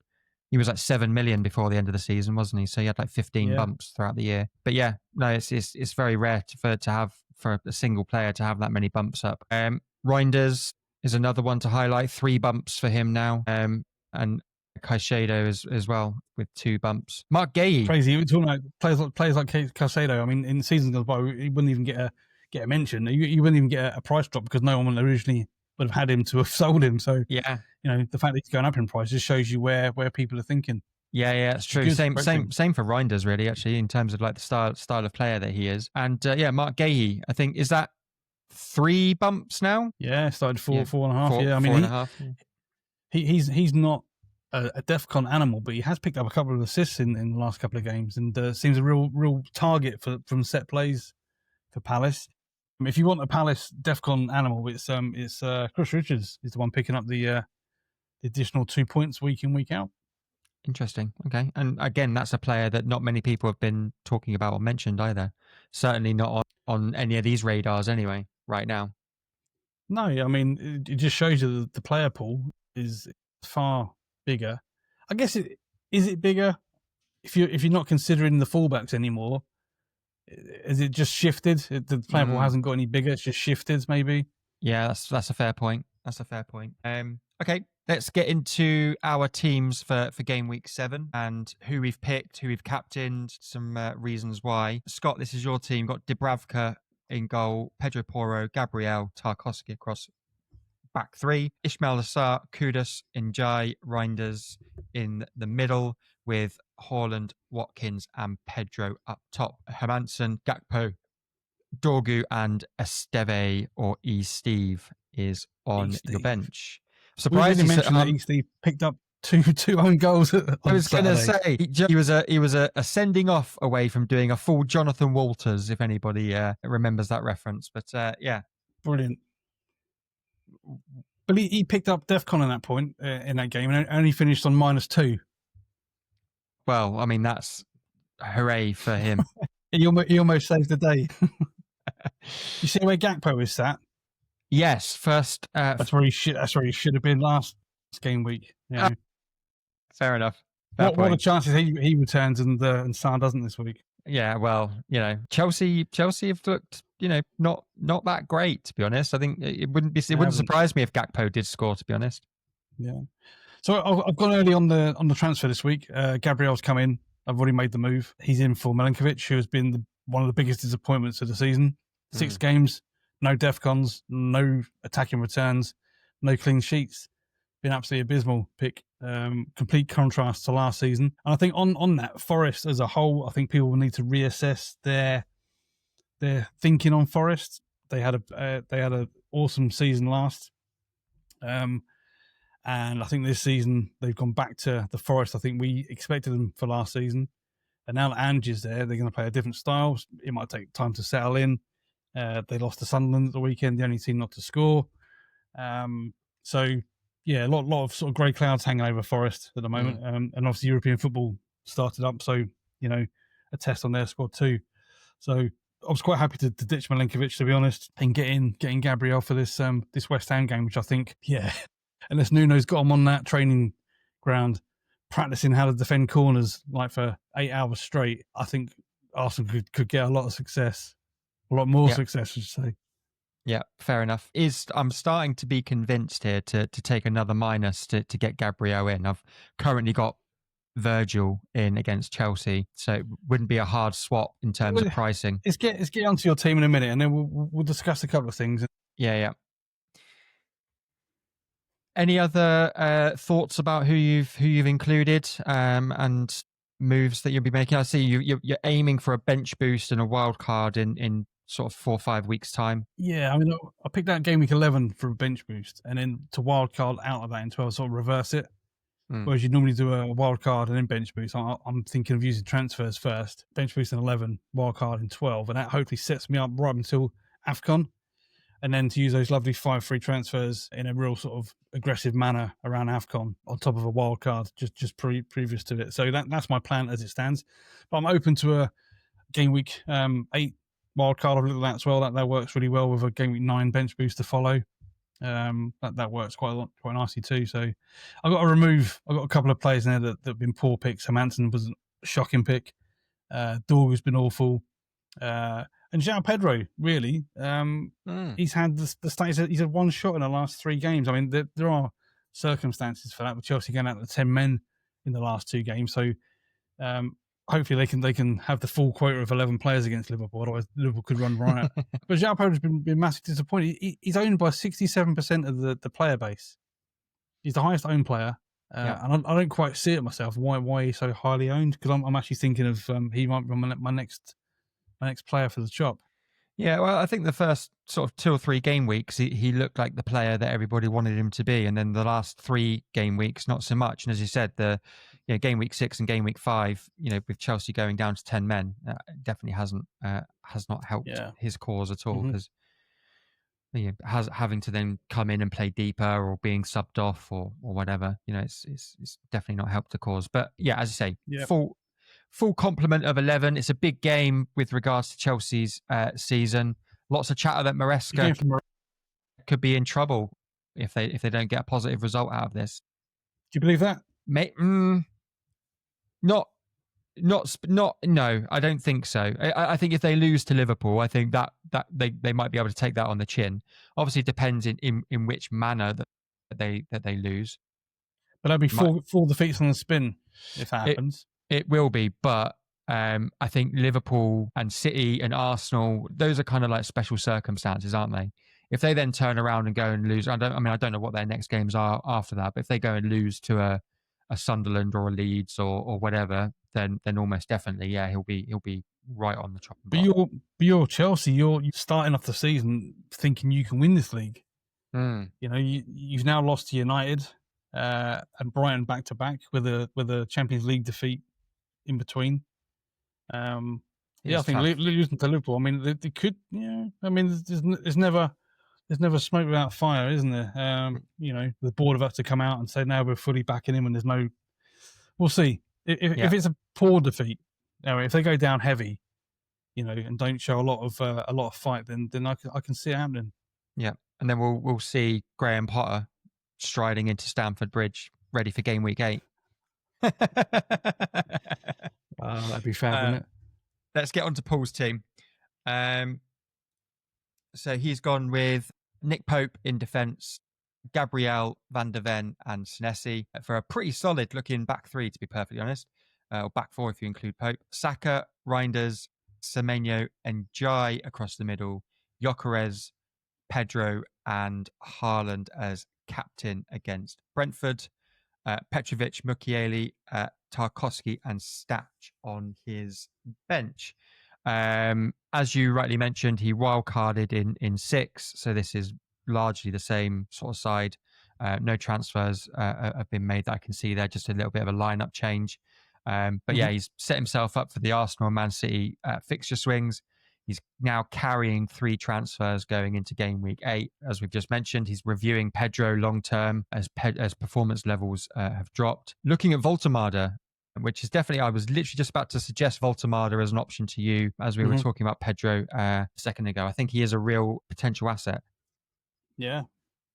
He was like 7 million before the end of the season, wasn't he? So he had like 15 bumps throughout the year. But yeah, no, it's very rare for a single player to have that many bumps up. Reinders is another one to highlight. 3 bumps for him now. And Caicedo as well with 2 bumps. Mark Gay. Crazy. We're talking about players like Caicedo. I mean, in seasons gone by, he wouldn't even get a mention. You wouldn't even get a price drop because no one originally would have had him to have sold him. So yeah, the fact that he's going up in price just shows you where people are thinking. Yeah, it's true. Same for Reinders, really, actually, in terms of like the style of player that he is. And Mark Gahey, I think, is that 3 bumps now? Yeah, started 4.5. Yeah, I mean, he's not a DEFCON animal, but he has picked up a couple of assists in the last couple of games, and seems a real target from set plays for Palace. If you want a Palace DEFCON animal, it's Chris Richards is the one picking up the additional 2 points week in, week out. Interesting. Okay. And again, that's a player that not many people have been talking about or mentioned either. Certainly not on any of these radars anyway, right now. No, I mean, it just shows you that the player pool is far bigger. I guess is it bigger if you're not considering the fullbacks anymore? Is it just shifted? The player pool hasn't got any bigger. It's just shifted, maybe. Yeah, that's a fair point. Okay, let's get into our teams for game week 7 and who we've picked, who we've captained, some reasons why. Scott, this is your team. Got Dubravka in goal, Pedro Porro, Gabriel, Tarkowski across back 3, Ismail Assar, Kudus, Njai, Reinders in the middle with Haaland, Watkins and Pedro up top. Hermansen, Gakpo, Dorgu and Esteve or E-Steve is on your bench. Surprised you mentioned that E-Steve picked up two own goals. I was going to say he was a sending off away from doing a full Jonathan Walters, if anybody remembers that reference. But yeah, brilliant. But he picked up DEFCON in that point in that game and only finished on -2. Well, I mean that's hooray for him. he almost saved the day. You see where Gakpo is sat? Yes, first. That's where he should have been last game week. Yeah. Fair enough. What are the chances he returns and Sarr doesn't this week? Yeah, well, Chelsea have looked, not that great, to be honest. I think it wouldn't surprise me if Gakpo did score, to be honest. Yeah. So I've gone early on the transfer this week. Gabriel's come in. I've already made the move. He's in for Milinkovic, who has been one of the biggest disappointments of the season. 6 games, no DEFCONs, no attacking returns, no clean sheets. Been absolutely abysmal pick. Complete contrast to last season. And I think on that, Forest as a whole, I think people will need to reassess their thinking on Forest. They had a awesome season last, and I think this season they've gone back to the Forest I think we expected them for last season. And now that Ange is there, they're going to play a different style. It might take time to settle in. They lost to Sunderland at the weekend, the only team not to score. So yeah, a lot of sort of grey clouds hanging over Forest at the moment, and obviously European football started up, so a test on their squad too. So I was quite happy to ditch Milinkovic, to be honest, and getting Gabriel for this West Ham game, which I think, unless Nuno's got him on that training ground practicing how to defend corners like for 8 hours straight, I think Arsenal could get a lot of success, a lot more success, I should say. Yeah, fair enough. I'm starting to be convinced here to take another minus to get Gabriel in. I've currently got Virgil in against Chelsea, so it wouldn't be a hard swap in terms of pricing. Let's get onto your team in a minute, and then we'll discuss a couple of things. Yeah. Any other thoughts about who you've included and moves that you'll be making? I see you're aiming for a bench boost and a wild card in sort of 4 or 5 weeks' time. Yeah, I mean, I picked out game week 11 for a bench boost, and then to wild card out of that in 12, sort of reverse it. Whereas you normally do a wild card and then bench boost. I'm thinking of using transfers first, bench boost in 11, wild card in 12, and that hopefully sets me up right until AFCON, and then to use those lovely 5 free transfers in a real sort of aggressive manner around AFCON on top of a wild card just previous to it. So that's my plan as it stands. But I'm open to a game week 8 wild card. I've looked at that as well. That works really well with a game week 9 bench boost to follow. That works quite nicely too. So I've got a couple of players in there that have been poor picks. Hermansen was a shocking pick. Dorgu's been awful. And João Pedro, really, he's had the status. He's had 1 shot in the last 3 games. I mean, there are circumstances for that, with Chelsea going out to 10 men in the last 2 games. So hopefully they can have the full quota of 11 players against Liverpool. Otherwise, Liverpool could run riot. But João Pedro's been massively disappointed. He's owned by 67% of the player base. He's the highest owned player. And I don't quite see it myself why he's so highly owned, because I'm actually thinking of he might be my next player for the shop. Yeah, well, I think the first sort of 2 or 3 game weeks, he looked like the player that everybody wanted him to be, and then the last 3 game weeks, not so much. And as you said, the game week 6 and game week 5, with Chelsea going down to 10 men, definitely has not helped his cause at all, because having to then come in and play deeper or being subbed off or whatever, it's definitely not helped the cause. But yeah, as I say, full complement of 11. It's a big game with regards to Chelsea's season. Lots of chatter that Maresca could be in trouble if they don't get a positive result out of this. Do you believe that? No, I don't think so. I think if they lose to Liverpool, I think that they might be able to take that on the chin. Obviously, it depends in which manner that they lose. But that'd be 4 defeats on the spin if that happens. It will be, but I think Liverpool and City and Arsenal, those are kind of like special circumstances, aren't they? If they then turn around and go and lose, I don't know what their next games are after that, but if they go and lose to a Sunderland or a Leeds or whatever, then almost definitely, he'll be right on the chopping block. But you're Chelsea. You're starting off the season thinking you can win this league. You've now lost to United and Brighton back to back with a Champions League defeat in between. I think losing to Liverpool. I mean, they could. Yeah, I mean, there's never smoke without fire, isn't there? The board have to come out and say now we're fully backing him, and there's no. We'll see if it's a poor defeat. If they go down heavy, and don't show a lot of fight, then I can see it happening. Yeah, and then we'll see Graham Potter striding into Stamford Bridge, ready for game week 8. That'd be fab, wouldn't it? Let's get on to Paul's team. So he's gone with Nick Pope in defence, Gabriel, Van der Ven and Senesi for a pretty solid looking back 3, to be perfectly honest. Or back 4 if you include Pope. Saka, Reinders, Semenyo and Jai across the middle. Gyökeres, Pedro, and Haaland as captain against Brentford. Petrovic, Mukiele, Tarkowski, and Statch on his bench. As you rightly mentioned, he wildcarded in 6, so this is largely the same sort of side. No transfers have been made that I can see there, just a little bit of a lineup change. But yeah, he's set himself up for the Arsenal and Man City fixture swings. He's now carrying 3 transfers going into game week 8. As we've just mentioned, he's reviewing Pedro long term as performance levels have dropped. Looking at Voltemada, which is definitely, I was literally just about to suggest Voltemada as an option to you as we were talking about Pedro a second ago. I think he is a real potential asset. Yeah.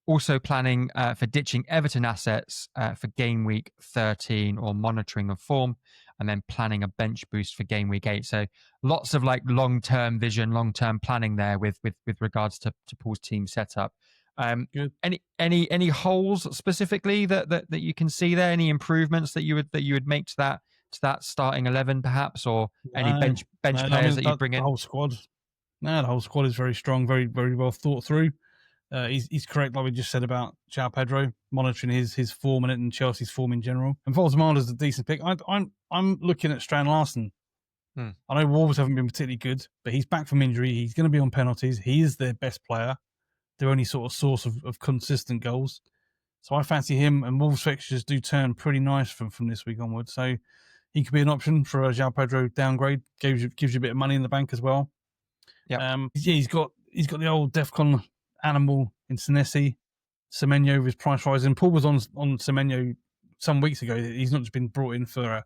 Also planning for ditching Everton assets for game week 13 or monitoring of form, and then planning a bench boost for game week 8. So lots of like long-term vision, long-term planning there with regards to Paul's team setup. Good. Any holes specifically that you can see there? Any improvements that you would make to that starting 11 perhaps, or any bench players that you bring in? The whole squad. No, the whole squad is very strong, very very well thought through. He's correct, like we just said about João Pedro, monitoring his form in it and Chelsea's form in general. And Voltemada's a decent pick. I'm looking at Strand Larsen. I know Wolves haven't been particularly good, but he's back from injury. He's going to be on penalties. He is their best player, their only sort of source of consistent goals. So I fancy him, and Wolves fixtures do turn pretty nice from this week onwards. So he could be an option for a João Pedro downgrade. Gives you a bit of money in the bank as well. Yeah. He's got the old DEFCON animal in Senesi. Semenyo with his price rising. Paul was on Semenyo some weeks ago. He's not just been brought in for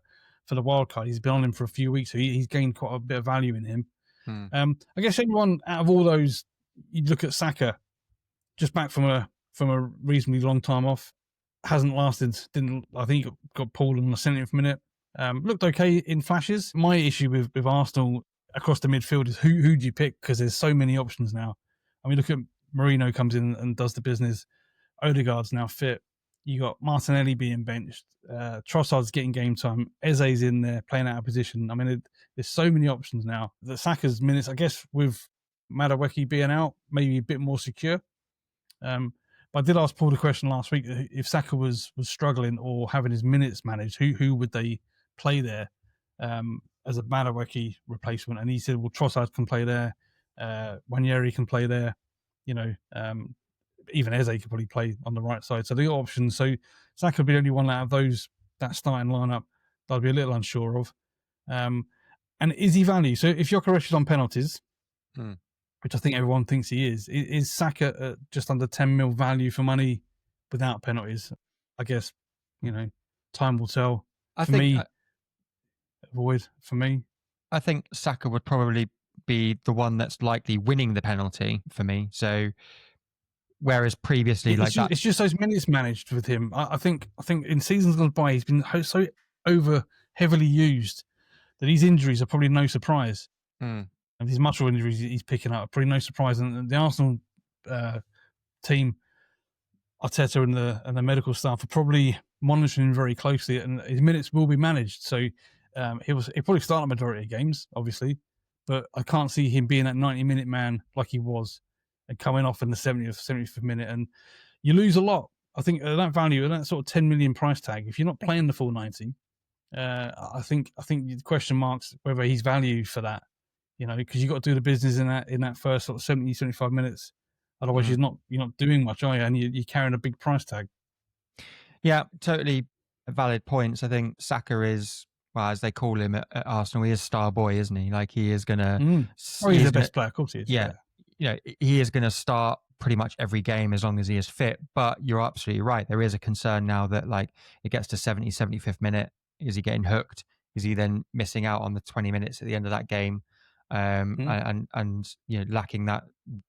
the wild card. He's been on him for a few weeks, so he's gained quite a bit of value in him. I guess anyone out of all those, you look at Saka, just back from a reasonably long time off, hasn't lasted. I think he got pulled in the 70th minute. Looked okay in flashes. My issue with Arsenal across the midfield is who do you pick, because there's so many options now. I mean, look at Marino comes in and does the business. Odegaard's now fit. You got Martinelli being benched. Trossard's getting game time. Eze's in there playing out of position. I mean, there's so many options now. The Saka's minutes, I guess, with Madueke being out, maybe a bit more secure. But I did ask Paul the question last week: if Saka was struggling or having his minutes managed, who would they play there as a Madueke replacement? And he said, well, Trossard can play there. Wanyeri can play there. Even Eze could probably play on the right side. So the options. So Saka would be the only one out of that starting lineup that I'd be a little unsure of. And is he value? So if Gyökeres is on penalties, which I think everyone thinks he is Saka at just under 10 mil value for money without penalties? I guess, time will tell. For me, I think Saka would probably be the one that's likely winning the penalty for me. So whereas previously, it's just those minutes managed with him. I think in seasons gone by, he's been so over heavily used that these injuries are probably no surprise. And these muscle injuries he's picking up are probably no surprise. And the Arsenal team, Arteta and the medical staff are probably monitoring him very closely, and his minutes will be managed. So he'll probably start a majority of games, obviously, but I can't see him being that 90-minute man like he was and coming off in the 70th, 75th minute. And you lose a lot. I think that value, that sort of 10 million price tag, if you're not playing the full 90, I think the question marks whether he's valued for that, because you've got to do the business in that first sort of 70, 75 minutes. Otherwise, you're not doing much, are you? And you're carrying a big price tag. Yeah, totally valid points. I think Saka is, well, as they call him at Arsenal, he is star boy, isn't he? Like, he is going to... he's the best player, of course he is. Yeah. He is going to start pretty much every game as long as he is fit. But you're absolutely right. There is a concern now that, like, it gets to 70, 75th minute. Is he getting hooked? Is he then missing out on the 20 minutes at the end of that game? And lacking that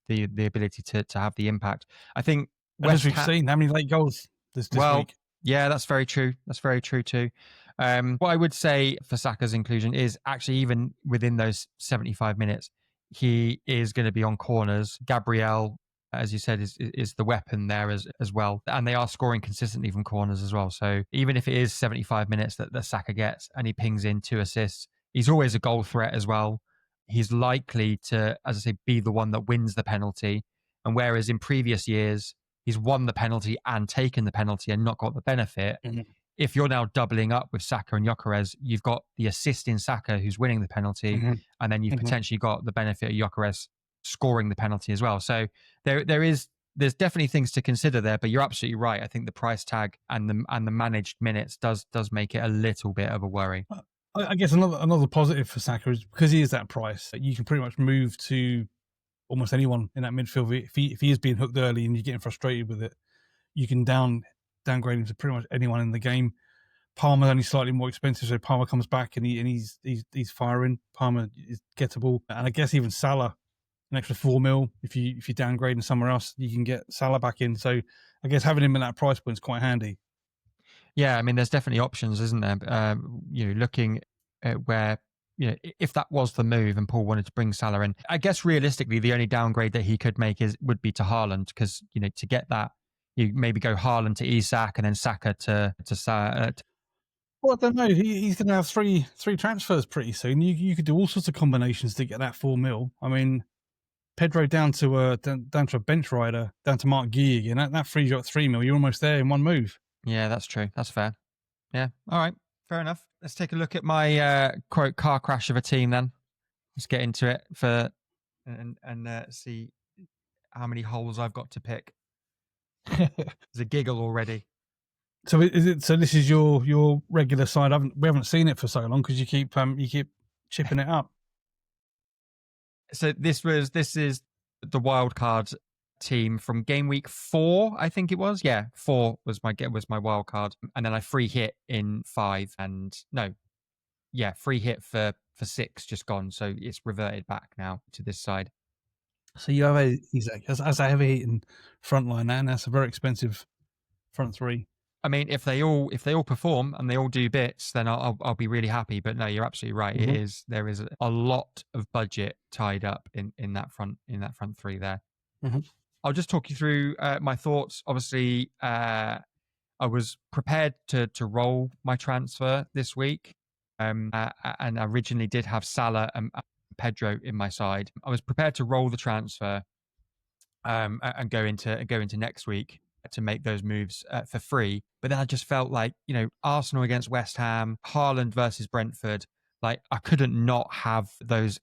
the ability to have the impact. I think as we've seen, how many late goals this week? Yeah, that's very true. That's very true too. What I would say for Saka's inclusion is actually, even within those 75 minutes, he is going to be on corners. Gabriel, as you said, is the weapon there as well. And they are scoring consistently from corners as well. So even if it is 75 minutes that Saka gets and he pings in 2 assists, he's always a goal threat as well. he's likely to, as I say, be the one that wins the penalty. And whereas in previous years, he's won the penalty and taken the penalty and not got the benefit. Mm-hmm. If you're now doubling up with Saka and Gyökeres, you've got the assist in Saka who's winning the penalty, and then you've potentially got the benefit of Gyökeres scoring the penalty as well. So there's definitely things to consider there, but you're absolutely right. I think the price tag and the managed minutes does make it a little bit of a worry. I guess another positive for Saka is because he is that price, you can pretty much move to almost anyone in that midfield. If he is being hooked early and you're getting frustrated with it, you can downgrade him to pretty much anyone in the game. Palmer's only slightly more expensive, so Palmer comes back and he's firing. Palmer is gettable, and I guess even Salah, an extra $4 million. If you downgrade him somewhere else, you can get Salah back in. So I guess having him in that price point is quite handy. Yeah, I mean, there's definitely options, isn't there? Looking at where, if that was the move and Paul wanted to bring Salah in, I guess realistically, the only downgrade that he could make would be to Haaland, because, to get that, you maybe go Haaland to Isak and then Saka to Salah. Well, I don't know. He's going to have three transfers pretty soon. You could do all sorts of combinations to get that $4 million. I mean, Pedro down to a bench rider, down to Mark Guy again. That frees you up $3 million. You're almost there in one move. Yeah, that's true. That's fair. Yeah. All right. Fair enough. Let's take a look at my quote car crash of a team then. Let's get into it and see how many holes I've got to pick. There's a giggle already. So is it? So this is your regular side. We haven't seen it for so long because you keep chipping it up. So this is the wild card team from game week 4, I think it was. Yeah, 4 was my wild card, and then I free hit in 5, and free hit for 6 just gone. So it's reverted back now to this side. So you have as a heavy hitting front line, and that's a very expensive front three. I mean, if they all perform and they all do bits, then I'll be really happy. But no, you're absolutely right. Mm-hmm. There is a lot of budget tied up in that front three there. Mm-hmm. I'll just talk you through my thoughts. Obviously, I was prepared to roll my transfer this week, and I originally did have Salah and Pedro in my side. I was prepared to roll the transfer and go into next week to make those moves for free. But then I just felt like, Arsenal against West Ham, Haaland versus Brentford, like I couldn't not have those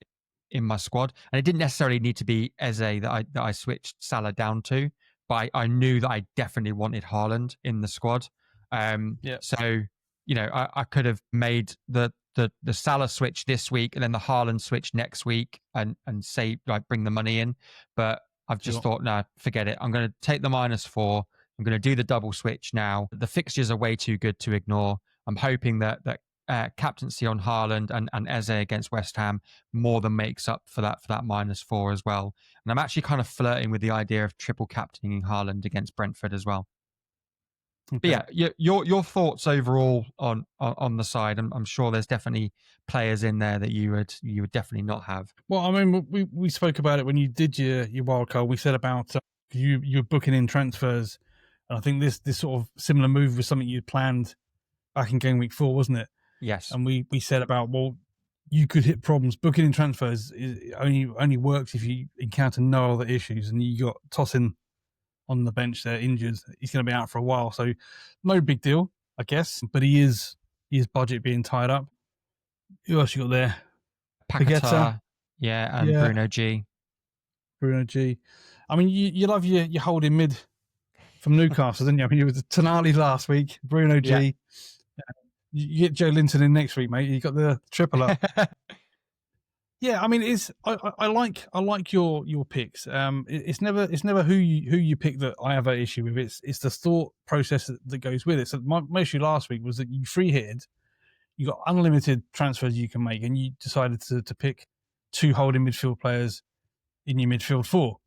in my squad. And it didn't necessarily need to be Eze that I switched Salah down to, but I knew that I definitely wanted Haaland in the squad. So, I could have made the Salah switch this week and then the Haaland switch next week and say, like, bring the money in. But I've just thought, no, forget it. I'm going to take the -4. I'm going to do the double switch now. The fixtures are way too good to ignore. I'm hoping that captaincy on Haaland and Eze against West Ham more than makes up for that -4 as well. And I'm actually kind of flirting with the idea of triple captaining Haaland against Brentford as well. Okay. But yeah, your thoughts overall on the side. I'm sure there's definitely players in there that you would definitely not have. Well, I mean, we spoke about it when you did your wild card. We said about you're booking in transfers, and I think this sort of similar move was something you planned back in game week 4, wasn't it? Yes. And we said about, well, you could hit problems. Booking in transfers only works if you encounter no other issues, and you got tossing on the bench there injured. He's going to be out for a while, so no big deal, I guess. But his budget being tied up. Who else you got there? Paquetá, and Bruno G. I mean, you love your holding mid from Newcastle, didn't you? I mean, you were Tonali last week, Bruno G. Yeah. You get Joe Linton in next week, mate. You got the triple up. Yeah, I mean, I like your picks. It's never who you pick that I have an issue with. It's the thought process that goes with it. So my issue last week was that you free hitted, you got unlimited transfers you can make, and you decided to pick 2 holding midfield players in your midfield 4.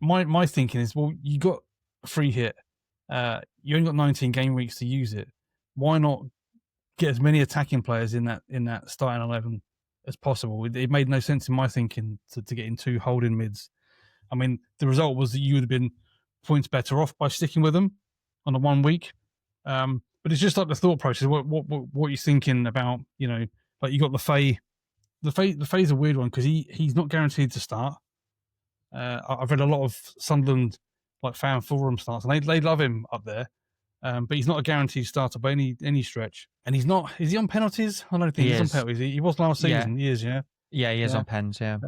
My thinking is, well, you got a free hit. You only got 19 game weeks to use it. Why not get as many attacking players in that starting 11 as possible? It made no sense in my thinking to get in 2 holding mids. I mean, the result was that you would have been points better off by sticking with them on the 1 week. But it's just like the thought process. What you're thinking about, like you got the Faye Lefay's a weird one because he's not guaranteed to start. I've read a lot of Sunderland like fan forum starts, and they love him up there. But he's not a guaranteed starter by any stretch. And he's not. Is he on penalties? I don't think he's on penalties. He was last season. He is, yeah. Yeah, he is on pens. Yeah.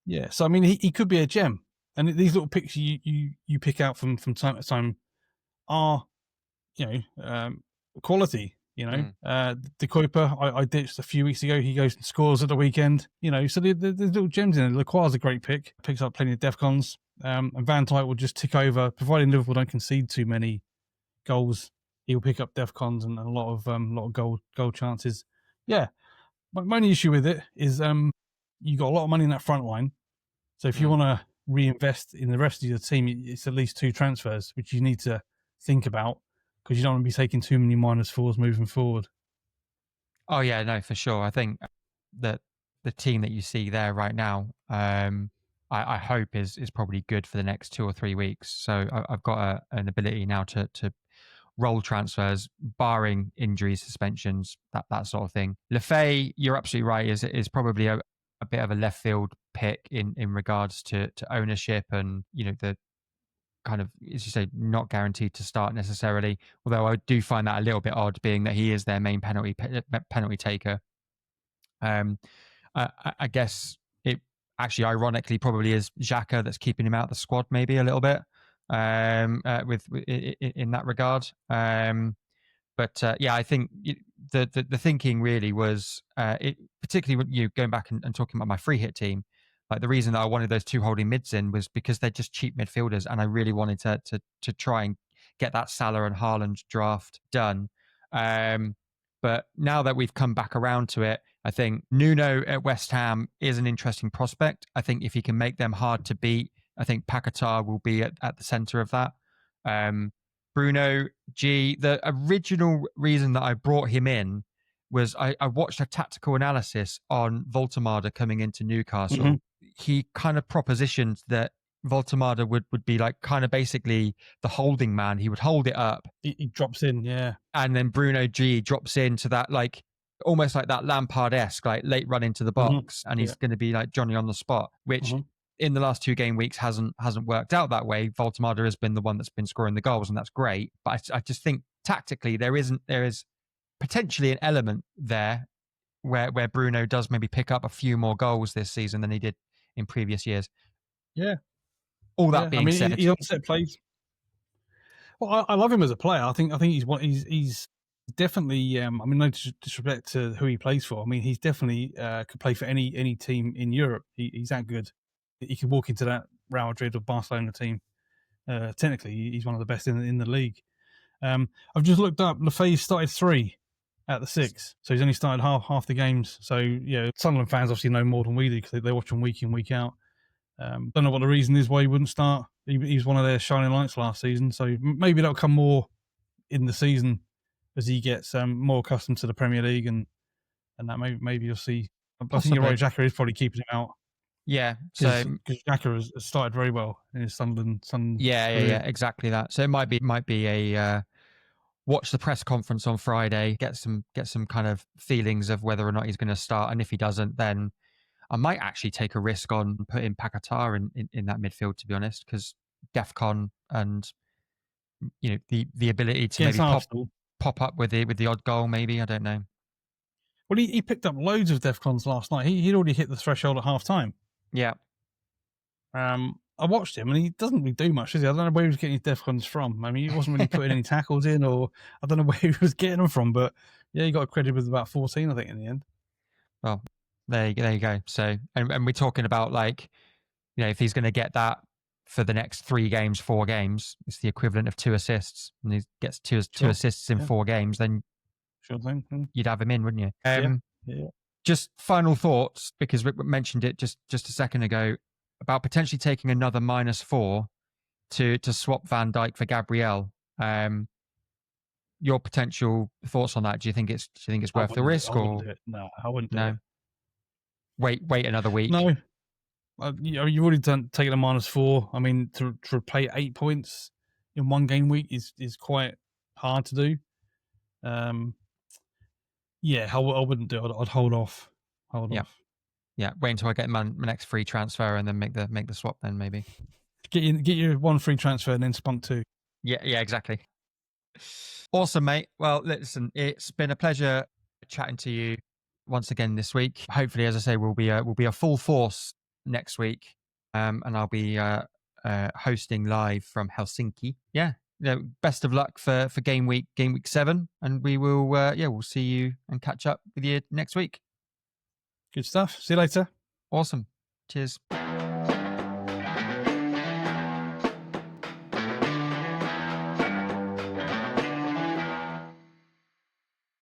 Yeah. So I mean, he could be a gem. And these little picks you pick out from time to time are, quality. De Kuiper, I ditched a few weeks ago. He goes and scores at the weekend. So the little gems in it. Lacroix's a great pick. Picks up plenty of Defcons. And Van Dijk will just tick over, providing Liverpool don't concede too many goals. He'll pick up Defcons and a lot of goal chances. Yeah. My only issue with it is you got a lot of money in that front line. So if you want to reinvest in the rest of your team, it's at least 2 transfers, which you need to think about because you don't want to be taking too many -4s moving forward. Oh yeah, no, for sure. I think that the team that you see there right now, I hope is probably good for the next 2 or 3 weeks. So I've got an ability now to roll transfers, barring injuries, suspensions, that sort of thing. Lefay, you're absolutely right, is probably a bit of a left field pick in regards to ownership and the kind of, as you say, not guaranteed to start necessarily. Although I do find that a little bit odd, being that he is their main penalty taker. I guess it actually, ironically, probably is Xhaka that's keeping him out of the squad, maybe a little bit, with in that regard. But I think the thinking really was, particularly when you going back and talking about my free hit team. Like the reason that I wanted those 2 holding mids in was because they're just cheap midfielders, and I really wanted to try and get that Salah and Haaland draft done. But now that we've come back around to it, I think Nuno at West Ham is an interesting prospect. I think if he can make them hard to beat, I think Paquetá will be at the centre of that. Bruno G, the original reason that I brought him in was I watched a tactical analysis on Voltemade coming into Newcastle. Mm-hmm. He kind of propositioned that Voltemade would be like kind of basically the holding man. He would hold it up. He drops in, yeah. And then Bruno G drops into that, like almost like that Lampard-esque, like late run into the box. And he's going to be like Johnny on the spot, which in the last 2 game weeks hasn't worked out that way. Voltemade has been the one that's been scoring the goals, and that's great. But I just think tactically there is potentially an element there where Bruno does maybe pick up a few more goals this season than he did in previous years. Yeah. All that being said, he's on set plays. Well, I love him as a player. I think he's definitely. No disrespect to who he plays for. I mean, he's definitely could play for any team in Europe. He's that good. He could walk into that Real Madrid or Barcelona team. Technically, he's one of the best in the league. I've just looked up. Lefay started 3 out of the 6, so he's only started half the games. So Sunderland fans obviously know more than we do because they watch him week in, week out. Don't know what the reason is why he wouldn't start. He was one of their shining lights last season, so maybe that'll come more in the season as he gets more accustomed to the Premier League, and that maybe you'll see. Possibly. I think you're right. Xhaka is probably keeping him out. Yeah, so because Xhaka has started very well in his Sunderland. Yeah, exactly that. So it might be a watch the press conference on Friday, get some kind of feelings of whether or not he's going to start, and if he doesn't, then I might actually take a risk on putting Paquetá in that midfield, to be honest, because DEFCON and the ability to maybe pop up with the odd goal, maybe, I don't know. Well, he picked up loads of DEFCONs last night. He'd already hit the threshold at half time. Yeah. I watched him and he doesn't really do much, does he? I don't know where he was getting his DEFCONs from. I mean, he wasn't really putting any tackles in, or I don't know where he was getting them from, but yeah, he got credited with about 14, I think, in the end. Well, there you go. So, and we're talking about if he's going to get that for the next 3 games, 4 games, it's the equivalent of 2 assists, and he gets two assists in 4 games, then sure thing. You'd have him in, wouldn't you? Yeah. Just final thoughts, because we mentioned it just a second ago, about potentially taking another -4 to swap Van Dijk for Gabriel. Your potential thoughts on that? Do you think it's worth the risk? No, I wouldn't do it. Wait another week. No, you've already taken a -4. I mean, to replay 8 points in 1 game week is quite hard to do. I wouldn't do it. I'd hold off. Yeah, wait until I get my next free transfer and then make the swap. Then maybe get your one free transfer and then spunk 2. Yeah, exactly. Awesome, mate. Well, listen, it's been a pleasure chatting to you once again this week. Hopefully, as I say, we'll be a full force next week, and I'll be hosting live from Helsinki. Yeah, best of luck for game week 7, and we will we'll see you and catch up with you next week. Good stuff. See you later. Awesome. Cheers.